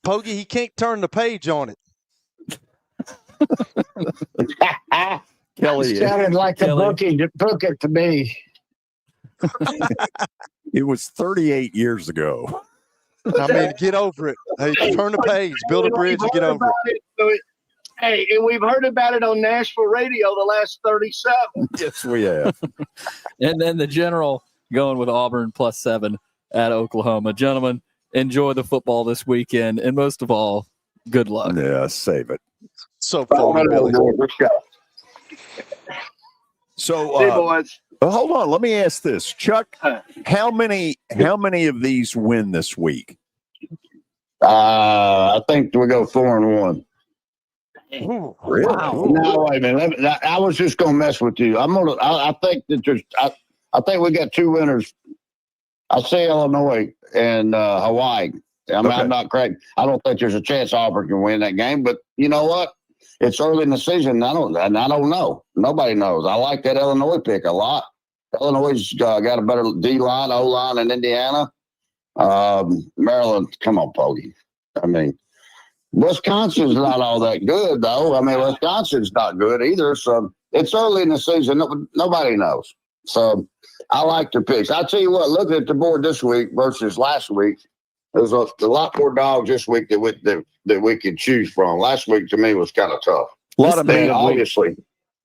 Poggy, he can't turn the page on it. Kelly, It sounded like Kelly. the book it to me. it was 38 years ago. I mean, get over it. Hey, turn the page, build a bridge, and get over it. Hey, and we've heard about it on Nashville radio the last 37. Yes, we have. And then the general going with Auburn +7 at Oklahoma. Gentlemen, enjoy the football this weekend. And most of all, good luck. Yeah, save it. So fun, Billy. So, Hey, boys. hold on. Let me ask this, Chuck. How many of these win this week? I think we go 4-1. Really? Wow. No, wait a minute. I was just gonna mess with you. I think that there's. I think we got two winners. I say Illinois and Hawaii. I mean, Okay. I'm not correct. I don't think there's a chance Auburn can win that game. But you know what? It's early in the season. I don't know. Nobody knows. I like that Illinois pick a lot. Illinois got a better D line, O line than Indiana. Maryland, come on, Poggy. I mean, Wisconsin's not all that good, though. I mean, Wisconsin's not good either. So it's early in the season. Nobody knows. So I like their picks. I'll tell you what, looking at the board this week versus last week, there's a lot more dogs this week that we could choose from. Last week, to me, was kind of tough. A lot of meat, obviously.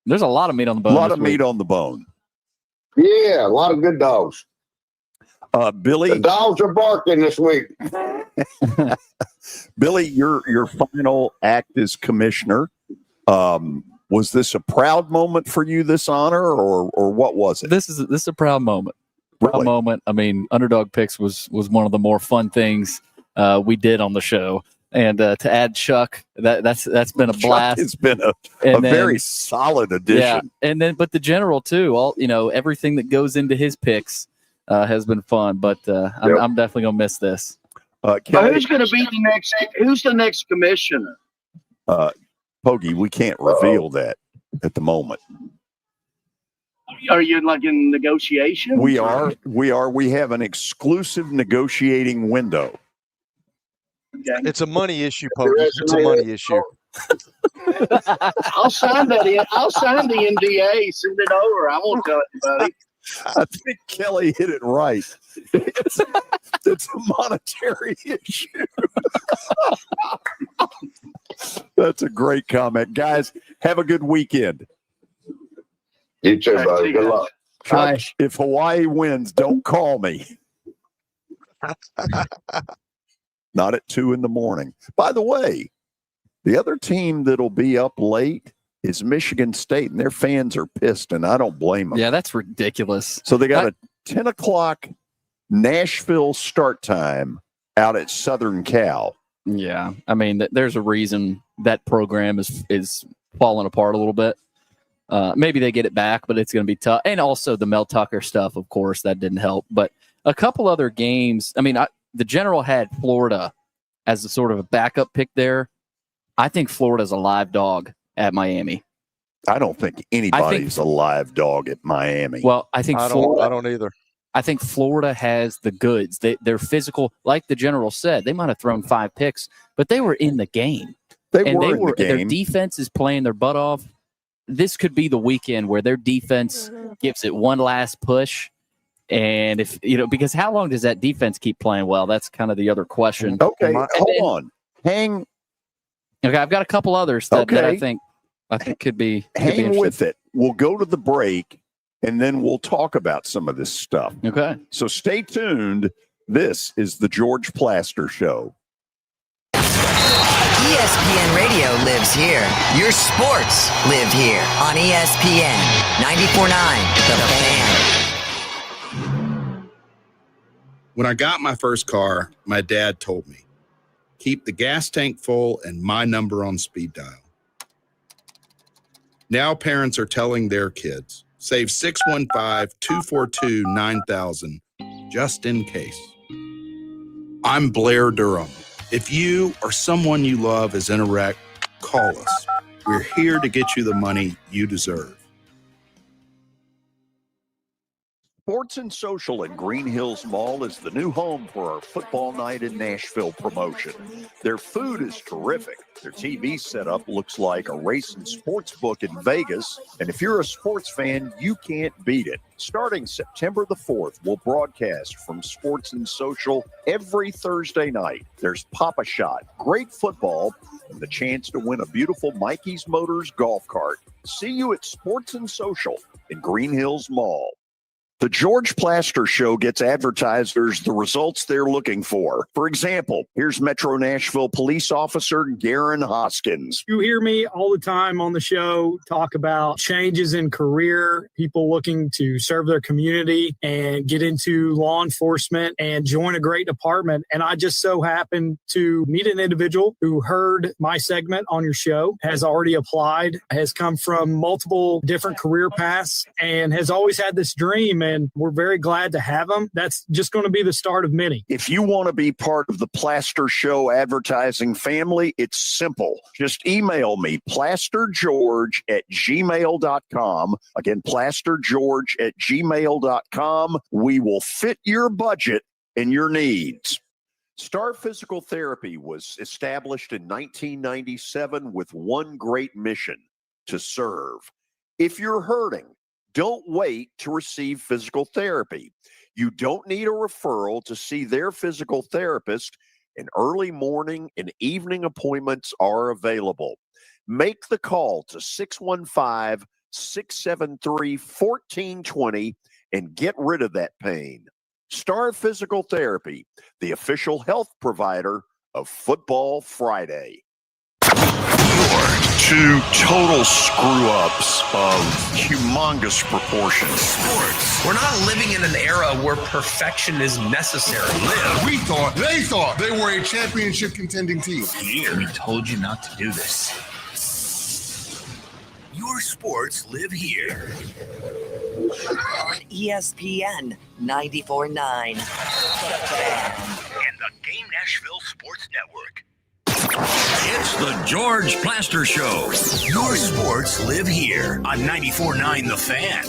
There's a lot of meat on the bone. A lot this of meat week. on the bone. Yeah, a lot of good dogs. Billy, The dogs are barking this week. Billy, your final act as commissioner. Was this a proud moment for you? This honor, or what was it? This is a proud moment. Proud moment. I mean, Underdog Picks was one of the more fun things we did on the show, and to add Chuck, that's been a blast. It's been a very solid addition. Yeah, and then but the general too. All everything that goes into his picks has been fun. But I'm definitely gonna miss this. Who's going to be the next? Who's the next commissioner? Poggy, we can't reveal that at the moment. Are you like in negotiations? We are. We have an exclusive negotiating window. It's a money issue, Pokey. It's a money issue. I'll sign that. I'll sign the NDA. Send it over. I won't tell anybody. I think Kelly hit it right. It's a monetary issue. That's a great comment. Guys, have a good weekend. You too, buddy. Good luck. Chuck, if Hawaii wins, don't call me. Not at 2 a.m. By the way, the other team that'll be up late is Michigan State, and their fans are pissed, and I don't blame them. Yeah, that's ridiculous. So they got a 10 o'clock Nashville start time out at Southern Cal. Yeah, I mean, there's a reason that program is falling apart a little bit. Maybe they get it back, but it's going to be tough. And also the Mel Tucker stuff, of course, that didn't help. But a couple other games. I mean, the general had Florida as a sort of a backup pick there. I think Florida's a live dog at Miami. I don't think anybody's a live dog at Miami. Well, I think I don't either. I think Florida has the goods. They're physical, like the general said. They might have thrown 5 picks, but they were in the game. They were in the game. Their defense is playing their butt off. This could be the weekend where their defense gives it one last push. And if because how long does that defense keep playing well? That's kind of the other question. Okay, hold on. Okay, I've got a couple others that I think could be. Hang with it. We'll go to the break, and then we'll talk about some of this stuff. Okay. So stay tuned. This is the George Plaster Show. ESPN Radio lives here. Your sports live here on ESPN 94.9 The Fan. When I got my first car, my dad told me, keep the gas tank full and my number on speed dial. Now parents are telling their kids, save 615-242-9000 just in case. I'm Blair Durham. If you or someone you love is in a wreck, call us. We're here to get you the money you deserve. Sports and Social at Green Hills Mall is the new home for our Football Night in Nashville promotion. Their food is terrific. Their TV setup looks like a racing sports book in Vegas. And if you're a sports fan, you can't beat it. Starting September the 4th, we'll broadcast from Sports and Social every Thursday night. There's Pop-A-Shot, great football, and the chance to win a beautiful Mikey's Motors golf cart. See you at Sports and Social in Green Hills Mall. The George Plaster Show gets advertisers the results they're looking for. For example, here's Metro Nashville police officer Garen Hoskins. You hear me all the time on the show talk about changes in career, people looking to serve their community and get into law enforcement and join a great department. And I just so happened to meet an individual who heard my segment on your show, has already applied, has come from multiple different career paths, and has always had this dream. And we're very glad to have him. That's just going to be the start of many. If you want to be part of the Plaster Show advertising family, it's simple. Just email me, plastergeorge@gmail.com. Again, plastergeorge@gmail.com. We will fit your budget and your needs. Star Physical Therapy was established in 1997 with one great mission: to serve. If you're hurting, don't wait to receive physical therapy. You don't need a referral to see their physical therapist, and early morning and evening appointments are available. Make the call to 615-673-1420 and get rid of that pain. Star Physical Therapy, the official health provider of Football Friday. Two total screw-ups of humongous proportions. Sports. We're not living in an era where perfection is necessary. They thought they were a championship contending team. Here, we told you not to do this. Your sports live here. On ESPN 94.9. And the Game Nashville Sports Network. It's the George Plaster Show. Your sports live here on 94.9 The Fan.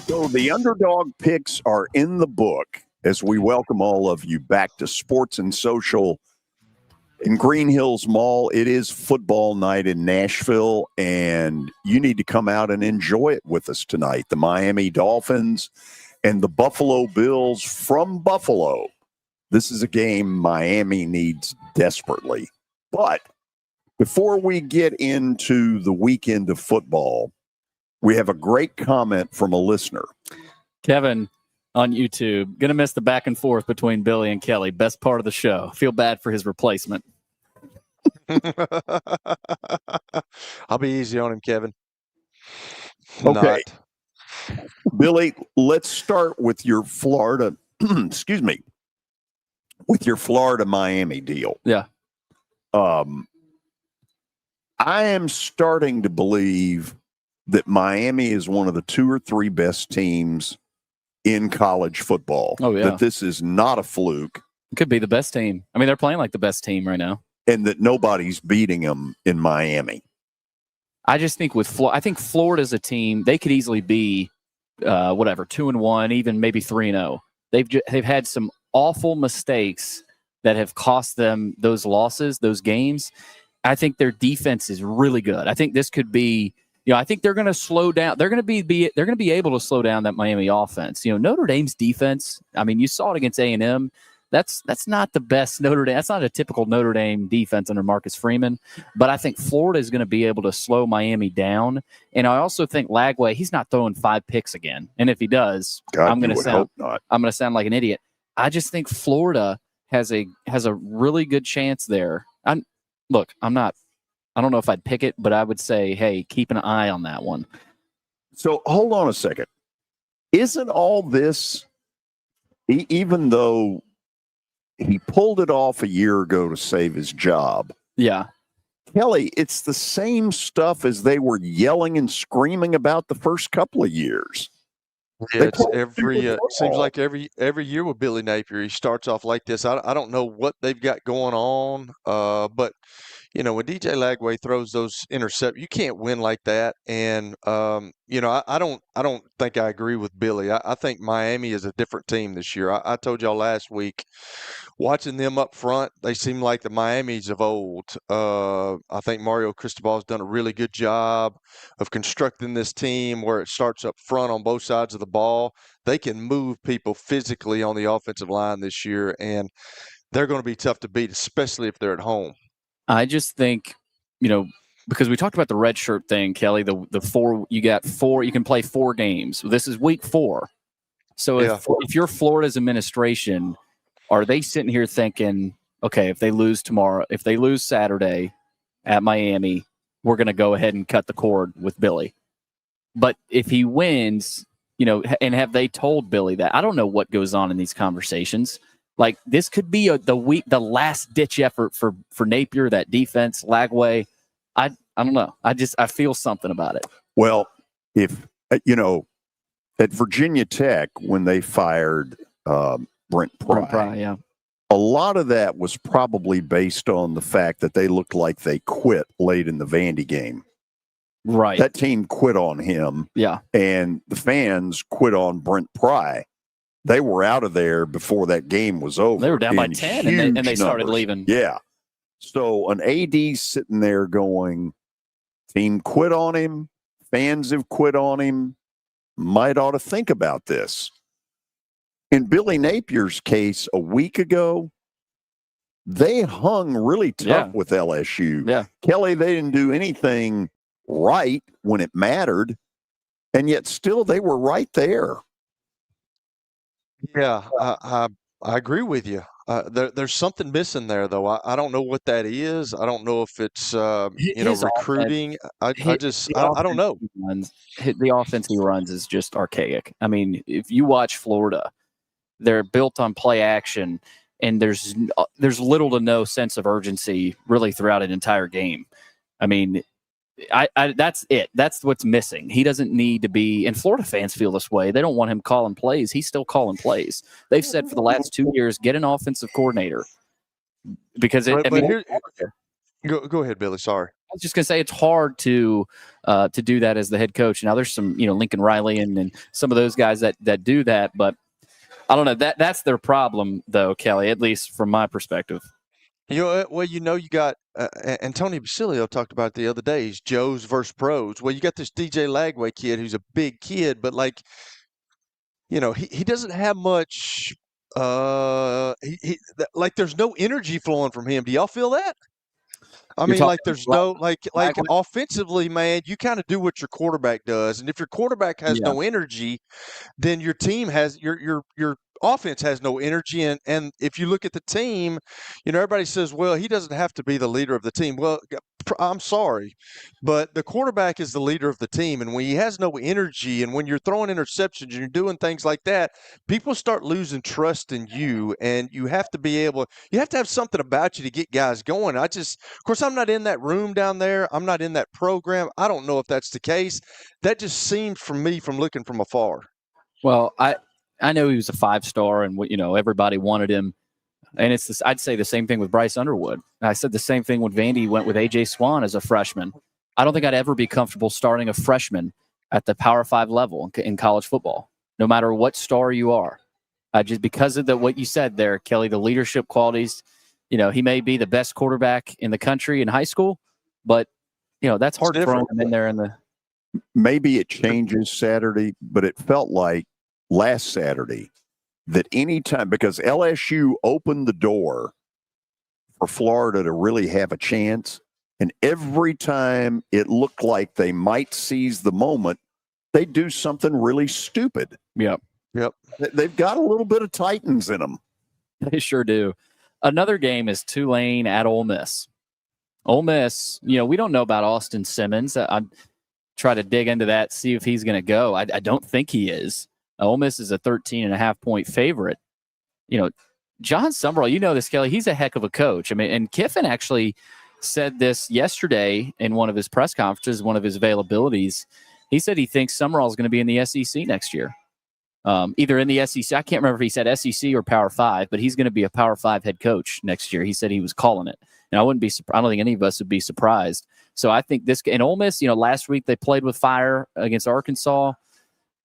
So the Underdog Picks are in the book as we welcome all of you back to Sports and Social in Green Hills Mall. It is football night in Nashville, and you need to come out and enjoy it with us tonight. The Miami Dolphins and the Buffalo Bills from Buffalo. This is a game Miami needs desperately. But before we get into the weekend of football, we have a great comment from a listener. Kevin on YouTube, going to miss the back and forth between Billy and Kelly. Best part of the show. Feel bad for his replacement. I'll be easy on him, Kevin. Okay. Billy, let's start with your Florida, excuse me, with your Florida-Miami deal. Yeah. I am starting to believe that Miami is one of the 2 or 3 best teams in college football. Oh, yeah. That this is not a fluke. It could be the best team. I mean, they're playing like the best team right now. And that nobody's beating them in Miami. I just think with I think Florida's a team, they could easily be 2-1, even maybe 3-0. They've had some awful mistakes that have cost them those losses, those games. I think their defense is really good. I think this could be, I think they're going to slow down. They're going to be able to slow down that Miami offense. Notre Dame's defense, I mean, you saw it against A&M. That's not the best Notre Dame. That's not a typical Notre Dame defense under Marcus Freeman. But I think Florida is going to be able to slow Miami down. And I also think Lagway, he's not throwing 5 picks again. And if he does, I'm going to sound like an idiot. I just think Florida has a really good chance there. I don't know if I'd pick it, but I would say, hey, keep an eye on that one. So hold on a second. Isn't all this, even though he pulled it off a year ago to save his job? Yeah. Kelly, it's the same stuff as they were yelling and screaming about the first couple of years. Yeah, it's seems like every year with Billy Napier, he starts off like this. I don't know what they've got going on, but when DJ Lagway throws those intercept, you can't win like that. And I don't think I agree with Billy. I think Miami is a different team this year. I told y'all last week, watching them up front, they seem like the Miamis of old. I think Mario Cristobal's done a really good job of constructing this team where it starts up front on both sides of the ball. They can move people physically on the offensive line this year, and they're going to be tough to beat, especially if they're at home. I just think, because we talked about the red shirt thing, Kelly, the four, you can play 4 games. This is week 4. So if you're Florida's administration, are they sitting here thinking, okay, if they lose tomorrow, if they lose Saturday at Miami, we're going to go ahead and cut the cord with Billy? But if he wins, and have they told Billy that? I don't know what goes on in these conversations. Like, this could be the last ditch effort for Napier, that defense, Lagway. I don't know. I feel something about it. Well, if at Virginia Tech, when they fired Brent Pry, yeah, a lot of that was probably based on the fact that they looked like they quit late in the Vandy game. Right. That team quit on him. Yeah. And the fans quit on Brent Pry. They were out of there before that game was over. They were down by 10 and they started leaving. Yeah. So an AD sitting there going, team quit on him. Fans have quit on him. Might ought to think about this. In Billy Napier's case a week ago, they hung really tough with LSU. Yeah. Kelly, they didn't do anything right when it mattered, and yet still they were right there. Yeah, I agree with you. There's something missing there, though. I don't know what that is. I don't know if it's recruiting. I don't know. The offense he runs is just archaic. I mean, if you watch Florida, they're built on play action, and there's little to no sense of urgency really throughout an entire game. I mean, that's it. That's what's missing. He doesn't need to be, and Florida fans feel this way. They don't want him calling plays. He's still calling plays. They've said for the last 2 years, get an offensive coordinator. Because go ahead, Billy. Sorry. I was just going to say it's hard to do that as the head coach. Now there's some, Lincoln Riley and some of those guys that do that, but I don't know. That's their problem, though, Kelly, at least from my perspective. You got and Tony Basilio talked about it the other day. He's Joes versus pros. Well, you got this DJ Lagway kid who's a big kid, but he doesn't have much. There's no energy flowing from him. Do y'all feel that? I mean, there's no offensively, man. You kind of do what your quarterback does, and if your quarterback has no energy, then your team has your offense has no energy. And if you look at the team, everybody says, well, he doesn't have to be the leader of the team. Well, I'm sorry, but the quarterback is the leader of the team. And when he has no energy and when you're throwing interceptions and you're doing things like that, people start losing trust in you. And you have to have something about you to get guys going. Of course, I'm not in that room down there. I'm not in that program. I don't know if that's the case. That just seemed from me from looking from afar. Well, I know he was a 5-star and, everybody wanted him. And I'd say the same thing with Bryce Underwood. I said the same thing when Vandy went with A.J. Swan as a freshman. I don't think I'd ever be comfortable starting a freshman at the Power 5 level in college football, no matter what star you are. Just because of what you said there, Kelly, the leadership qualities. He may be the best quarterback in the country in high school, but, that's hard throwing him in there in the. Maybe it changes Saturday, but it felt like last Saturday that anytime, because LSU opened the door for Florida to really have a chance, and every time it looked like they might seize the moment, they do something really stupid. Yep. They've got a little bit of Titans in them. They sure do. Another game is Tulane at Ole Miss. Ole Miss, we don't know about Austin Simmons. I try to dig into that, see if he's going to go. I don't think he is. Ole Miss is a 13.5-point favorite. John Summerall, this, Kelly, he's a heck of a coach. I mean, and Kiffin actually said this yesterday in one of his press conferences, one of his availabilities. He said he thinks Summerall is going to be in the SEC next year. either in the SEC. I can't remember if he said SEC or Power 5, but he's going to be a Power 5 head coach next year. He said he was calling it. And I wouldn't be. I don't think any of us would be surprised. So I think this and Ole Miss. Last week they played with fire against Arkansas,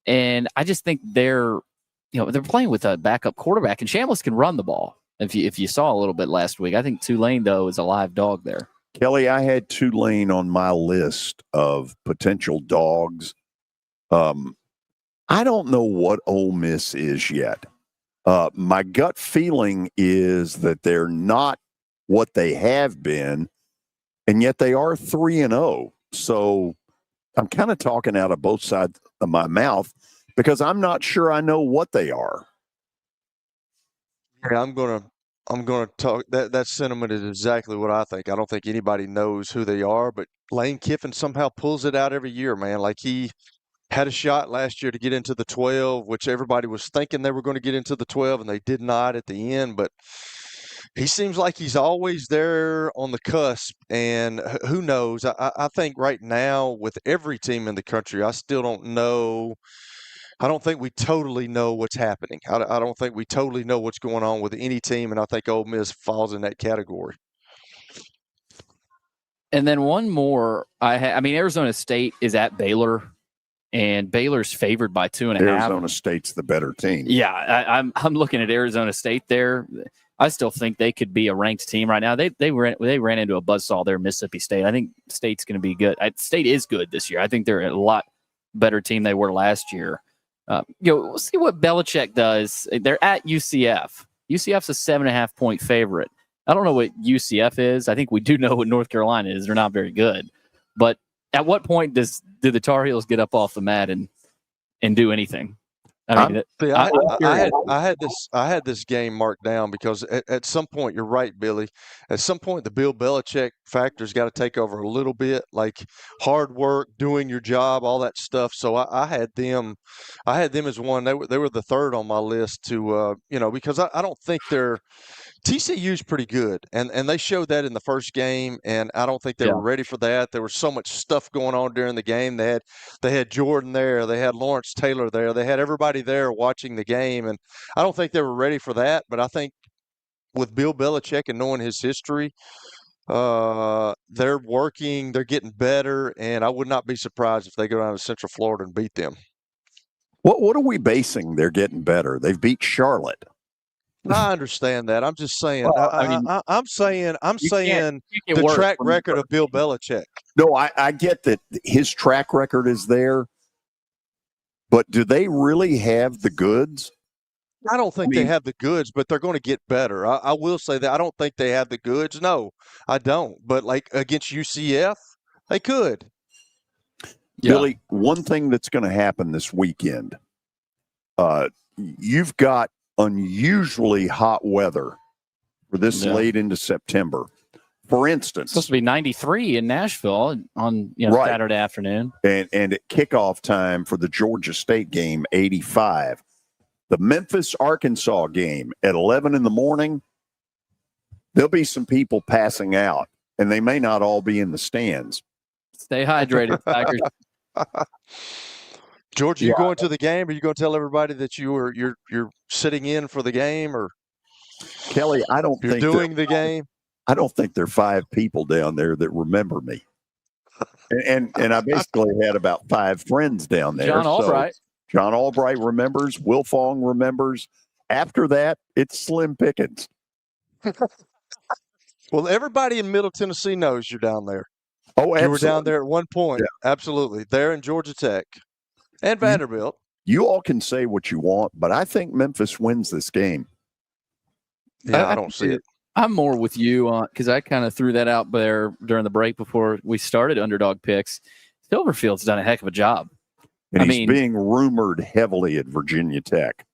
and I just think they're playing with a backup quarterback, and Chambliss can run the ball. If you saw a little bit last week, I think Tulane though is a live dog there. Kelly, I had Tulane on my list of potential dogs. I don't know what Ole Miss is yet. My gut feeling is that they're not what they have been, and yet they are 3-0. So I'm kind of talking out of both sides of my mouth because I'm not sure I know what they are. Yeah, I'm gonna talk. That sentiment is exactly what I think. I don't think anybody knows who they are, but Lane Kiffin somehow pulls it out every year, man. Like he had a shot last year to get into the 12, which everybody was thinking they were going to get into the 12, and they did not at the end. But he seems like he's always there on the cusp, and who knows? I think right now with every team in the country, I still don't know. I don't think we totally know what's happening. I don't think we totally know what's going on with any team, and I think Ole Miss falls in that category. And then one more. Arizona State is at Baylor, and Baylor's favored by 2.5. Arizona State's the better team. Yeah, I'm looking at Arizona State there. I still think they could be a ranked team right now. They ran into a buzzsaw there, Mississippi State. I think State's going to be good. State is good this year. I think they're a lot better team they were last year. We'll see what Belichick does. They're at UCF. UCF's a 7.5-point favorite. I don't know what UCF is. I think we do know what North Carolina is. They're not very good. But at what point do the Tar Heels get up off the mat and do anything? I had this game marked down because at some point, you're right, Billy. At some point, the Bill Belichick factor's got to take over a little bit, like hard work, doing your job, all that stuff. So I had them as one. They were the third on my list to because I don't think TCU's pretty good, and they showed that in the first game, and I don't think they were ready for that. There was so much stuff going on during the game. They had Jordan there, they had Lawrence Taylor there, they had everybody there watching the game, and I don't think they were ready for that. But I think with Bill Belichick and knowing his history, they're working, they're getting better, and I would not be surprised if they go down to Central Florida and beat them. What are we basing they're getting better? They've beat Charlotte. I understand that. I'm just saying. Well, I'm saying the track record of Bill Belichick. No, I get that his track record is there, but do they really have the goods? I don't think they have the goods, but they're going to get better. I will say that I don't think they have the goods. No, I don't. But like against UCF, they could. Yeah. Billy, one thing that's going to happen this weekend, you've got unusually hot weather for this late into September. For instance, it's supposed to be 93 in Nashville on Saturday afternoon, and at kickoff time for the Georgia State game, 85. The Memphis Arkansas game at 11 in the morning. There'll be some people passing out, and they may not all be in the stands. Stay hydrated, Tigers. George, are you going to the game? Are you going to tell everybody that you're sitting in for the game, or Kelly? I don't you're think doing the game. I don't think there are 5 people down there that remember me, and I basically had about 5 friends down there. John Albright. John Albright remembers. Will Fong remembers. After that, it's slim pickings. Well, everybody in Middle Tennessee knows you're down there. Oh, absolutely. You were down there at one point. Yeah. Absolutely. There in Georgia Tech. And Vanderbilt. You all can say what you want, but I think Memphis wins this game. Yeah, I don't see it. I'm more with you because I kind of threw that out there during the break before we started Underdog Picks. Silverfield's done a heck of a job. And he's being rumored heavily at Virginia Tech,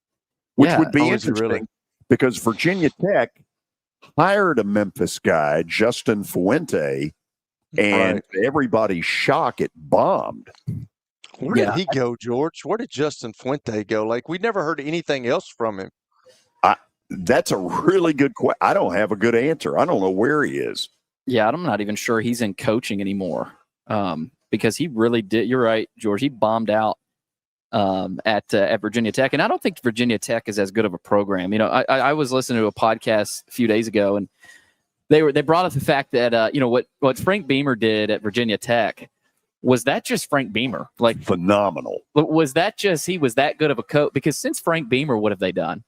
which would be interesting because Virginia Tech hired a Memphis guy, Justin Fuente, and everybody's shock, it bombed. Where did he go, George? Where did Justin Fuente go? Like, we never heard anything else from him. That's a really good question. I don't have a good answer. I don't know where he is. Yeah, I'm not even sure he's in coaching anymore because he really did. You're right, George. He bombed out at Virginia Tech. And I don't think Virginia Tech is as good of a program. You know, I was listening to a podcast a few days ago, and they brought up the fact that, what Frank Beamer did at Virginia Tech, was that just Frank Beamer? Like, phenomenal. Was that just he was that good of a coach? Because since Frank Beamer, what have they done?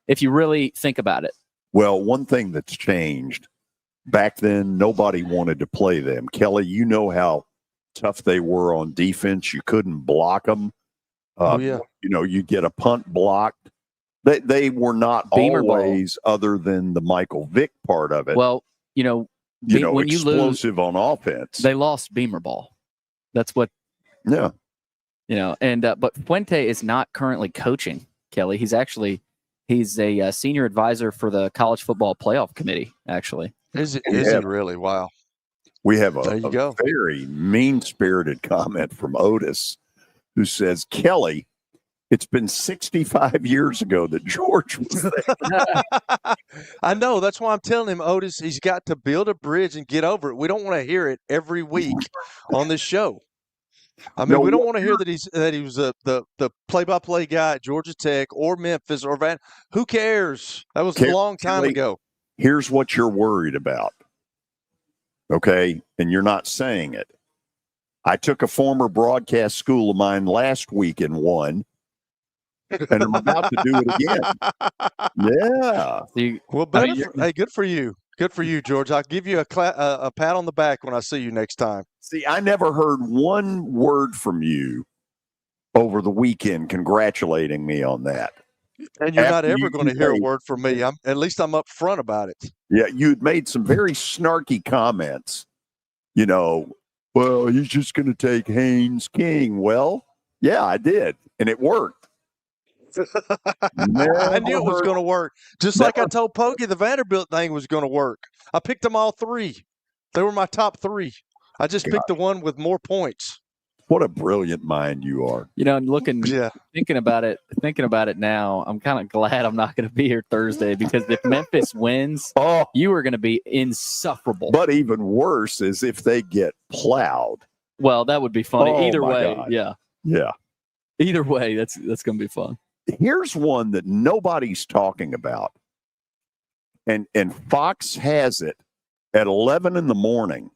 If you really think about it. Well, one thing that's changed, back then, nobody wanted to play them. Kelly, you know how tough they were on defense. You couldn't block them. You know, you get a punt blocked. They were not Beamer always ball. Other than the Michael Vick part of it. Well, when explosive you lose, on offense. They lost Beamer ball. That's what. Yeah. But Fuente is not currently coaching, Kelly. He's a senior advisor for the College Football Playoff Committee, actually. Is he really? Wow. We have a very mean-spirited comment from Otis, who says, Kelly, it's been 65 years ago that George was there. I know. That's why I'm telling him, Otis, he's got to build a bridge and get over it. We don't want to hear it every week on this show. I mean, we don't want to hear that he was the play-by-play guy at Georgia Tech or Memphis or Van. Who cares? That was a long time ago. Here's what you're worried about, okay? And you're not saying it. I took a former broadcast school of mine last week and won, and I'm about to do it again. Yeah. Hey, good for you. Good for you, George. I'll give you a pat on the back when I see you next time. See, I never heard one word from you over the weekend congratulating me on that. And you're not ever going to hear a word from me. At least I'm up front about it. Yeah, you'd made some very snarky comments. Well, he's just going to take Haynes King. Well, yeah, I did, and it worked. I knew it was going to work. Just like I told Pokey the Vanderbilt thing was going to work. I picked them all three. They were my top three. I just picked the one with more points. What a brilliant mind you are. Thinking about it now, I'm kind of glad I'm not going to be here Thursday, because if Memphis wins, you are going to be insufferable. But even worse is if they get plowed. Well, that would be funny. Either way, God. yeah. Yeah. Either way, that's going to be fun. Here's one that nobody's talking about. And Fox has it at 11 in the morning.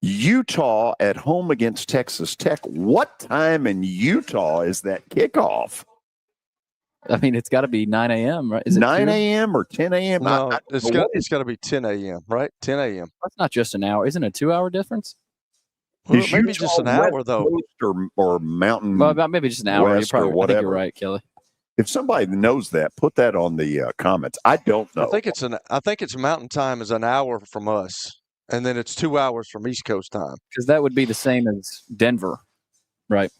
Utah at home against Texas Tech. What time in Utah is that kickoff? I mean, it's got to be 9 a.m., right? Is it 9 a.m. or 10 a.m.? No, it's got to be 10 a.m., right? 10 a.m. That's not just an hour. Isn't it a 2-hour difference? Well, maybe just an hour, though. Or Mountain. Well, maybe just an hour. West or whatever. I think you're right, Kelly. If somebody knows that, put that on the comments. I don't know. I think it's Mountain Time is an hour from us. And then it's 2 hours from East Coast time. Because that would be the same as Denver, right?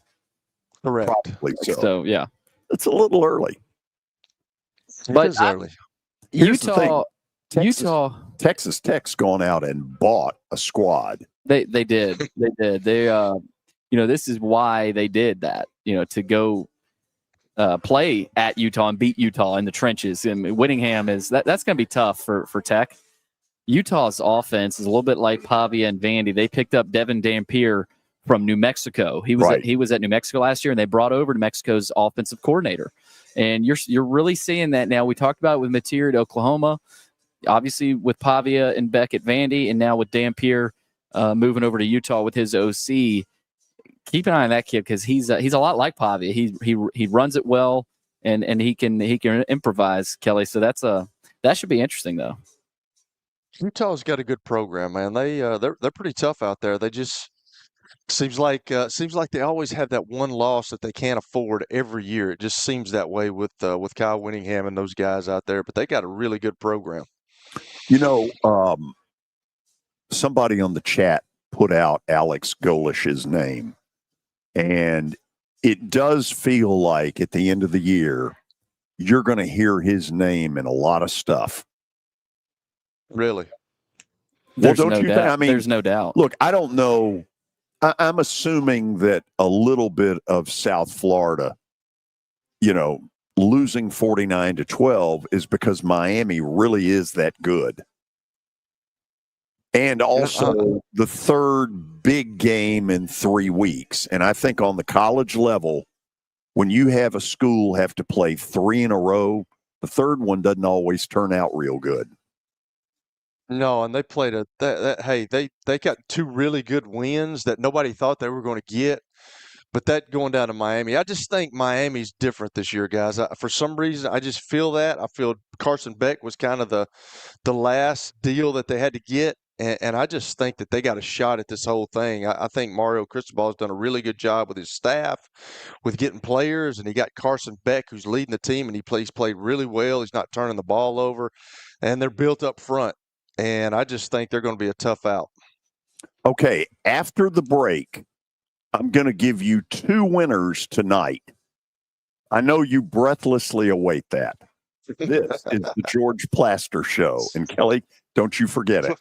Correct. Probably so. So, yeah. It's a little early. It is early. Texas Tech's gone out and bought a squad. They did. They did. They, this is why they did that, to go play at Utah and beat Utah in the trenches. And Whittingham that's going to be tough for Tech. Utah's offense is a little bit like Pavia and Vandy. They picked up Devin Dampier from New Mexico. He was at New Mexico last year, and they brought over New Mexico's offensive coordinator. And you're really seeing that now. We talked about it with Mateer at Oklahoma, obviously with Pavia and Beck at Vandy, and now with Dampier moving over to Utah with his OC. Keep an eye on that kid, because he's a lot like Pavia. He runs it well, and he can improvise, Kelly. So that should be interesting though. Utah's got a good program, man. They're pretty tough out there. They just seems like they always have that one loss that they can't afford every year. It just seems that way with Kyle Whittingham and those guys out there. But they got a really good program. Somebody on the chat put out Alex Golish's name, and it does feel like at the end of the year you're going to hear his name in a lot of stuff. Really? There's no doubt. I mean, there's no doubt. Look, I don't know. I'm assuming that a little bit of South Florida, losing 49-12 is because Miami really is that good. And also the third big game in 3 weeks. And I think on the college level, when you have a school have to play 3 in a row, the third one doesn't always turn out real good. No, and they played they got 2 really good wins that nobody thought they were going to get. But that going down to Miami, I just think Miami's different this year, guys. For some reason, I just feel that. I feel Carson Beck was kind of the last deal that they had to get. And I just think that they got a shot at this whole thing. I think Mario Cristobal has done a really good job with his staff, with getting players, and he got Carson Beck, who's leading the team, and he's played really well. He's not turning the ball over, and they're built up front. And I just think they're going to be a tough out. Okay, after the break, I'm going to give you 2 winners tonight. I know you breathlessly await that. This is the George Plaster Show. And Kelly, don't you forget it.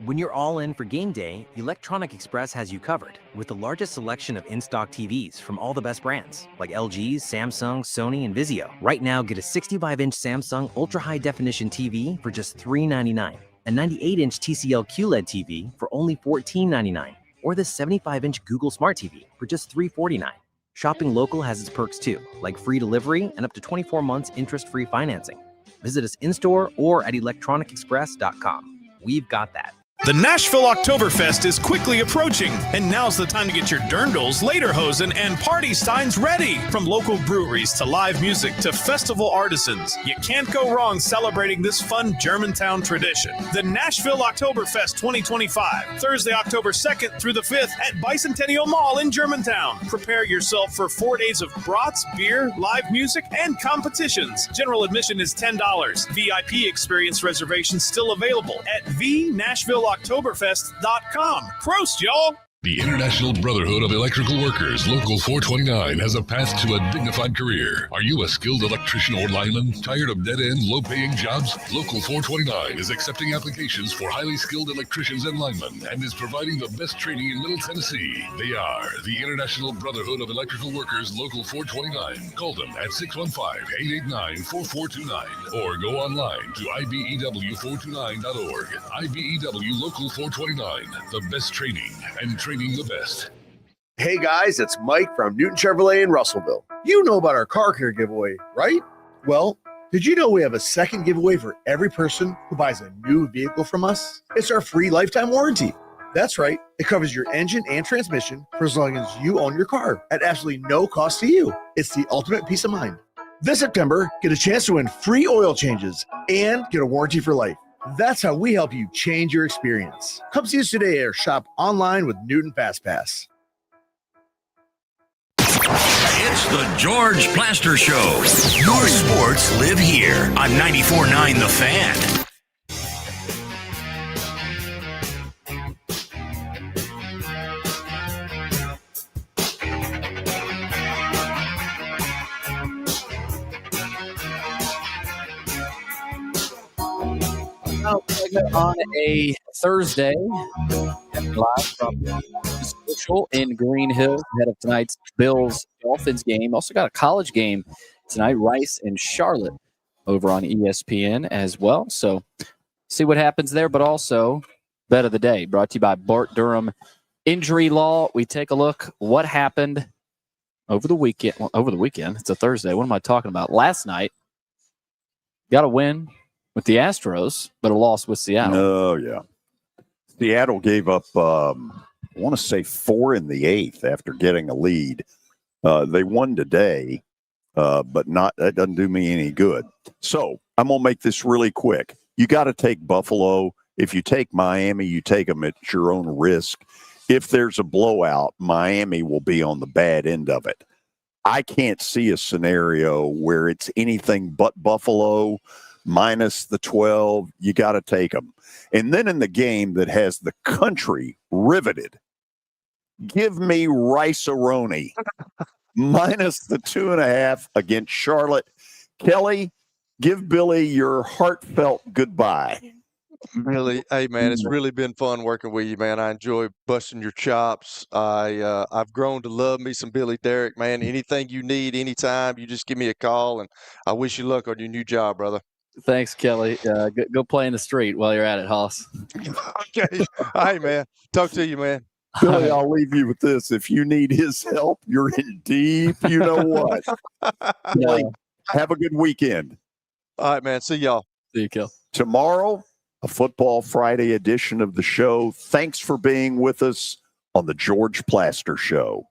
When you're all in for game day, Electronic Express has you covered with the largest selection of in-stock TVs from all the best brands like LG, Samsung, Sony, and Vizio. Right now, get a 65-inch Samsung ultra-high definition TV for just $399, a 98-inch TCL QLED TV for only $1499, or the 75-inch Google Smart TV for just $349. Shopping local has its perks too, like free delivery and up to 24 months interest-free financing. Visit us in-store or at electronicexpress.com. We've got that. The Nashville Oktoberfest is quickly approaching, and now's the time to get your dirndls, lederhosen, and party steins ready. From local breweries to live music to festival artisans, you can't go wrong celebrating this fun Germantown tradition. The Nashville Oktoberfest 2025, Thursday, October 2nd through the 5th at Bicentennial Mall in Germantown. Prepare yourself for 4 days of brats, beer, live music, and competitions. General admission is $10. VIP experience reservations still available at VNashvilleOktoberfest.com. Prost, y'all! The International Brotherhood of Electrical Workers, Local 429, has a path to a dignified career. Are you a skilled electrician or lineman? Tired of dead-end, low-paying jobs? Local 429 is accepting applications for highly skilled electricians and linemen and is providing the best training in Middle Tennessee. They are the International Brotherhood of Electrical Workers, Local 429. Call them at 615-889-4429 or go online to ibew429.org. IBEW Local 429, the best training and training the best. Hey guys, it's Mike from Newton Chevrolet in Russellville. You know about our car care giveaway, right? Well, did you know we have a second giveaway for every person who buys a new vehicle from us? It's our free lifetime warranty. That's right. It covers your engine and transmission for as long as you own your car at absolutely no cost to you. It's the ultimate peace of mind. This September, get a chance to win free oil changes and get a warranty for life. That's how we help you change your experience. Come see us today or shop online with Newton FastPass. It's the George Plaster Show. Your sports live here on 94.9 The Fan. On a Thursday, live from Social in Green Hills, ahead of tonight's Bills-Dolphins game. Also got a college game tonight, Rice and Charlotte, over on ESPN as well. So see what happens there, but also Bet of the Day, brought to you by Bart Durham Injury Law. We take a look what happened over the weekend. Well, over the weekend, it's a Thursday. What am I talking about? Last night, got a win with the Astros, but a loss with Seattle. Oh, yeah. Seattle gave up, I want to say 4 in the 8th after getting a lead. They won today, but that doesn't do me any good. So I'm going to make this really quick. You got to take Buffalo. If you take Miami, you take them at your own risk. If there's a blowout, Miami will be on the bad end of it. I can't see a scenario where it's anything but Buffalo minus the 12. You got to take them. And then in the game that has the country riveted, give me Rice-A-Roni minus the 2.5 against Charlotte. Kelly, give Billy your heartfelt goodbye. Billy, hey man, it's really been fun working with you, man. I enjoy busting your chops. I've grown to love me some Billy Derrick, man. Anything you need, anytime, you just give me a call, and I wish you luck on your new job, brother. Thanks, Kelly. Go play in the street while you're at it, Hoss. Okay. All right, man. Talk to you, man. Billy, I'll leave you with this. If you need his help, you're in deep. You know what? Billy, have a good weekend. All right, man. See y'all. See you, Kill. Tomorrow, a Football Friday edition of the show. Thanks for being with us on the George Plaster Show.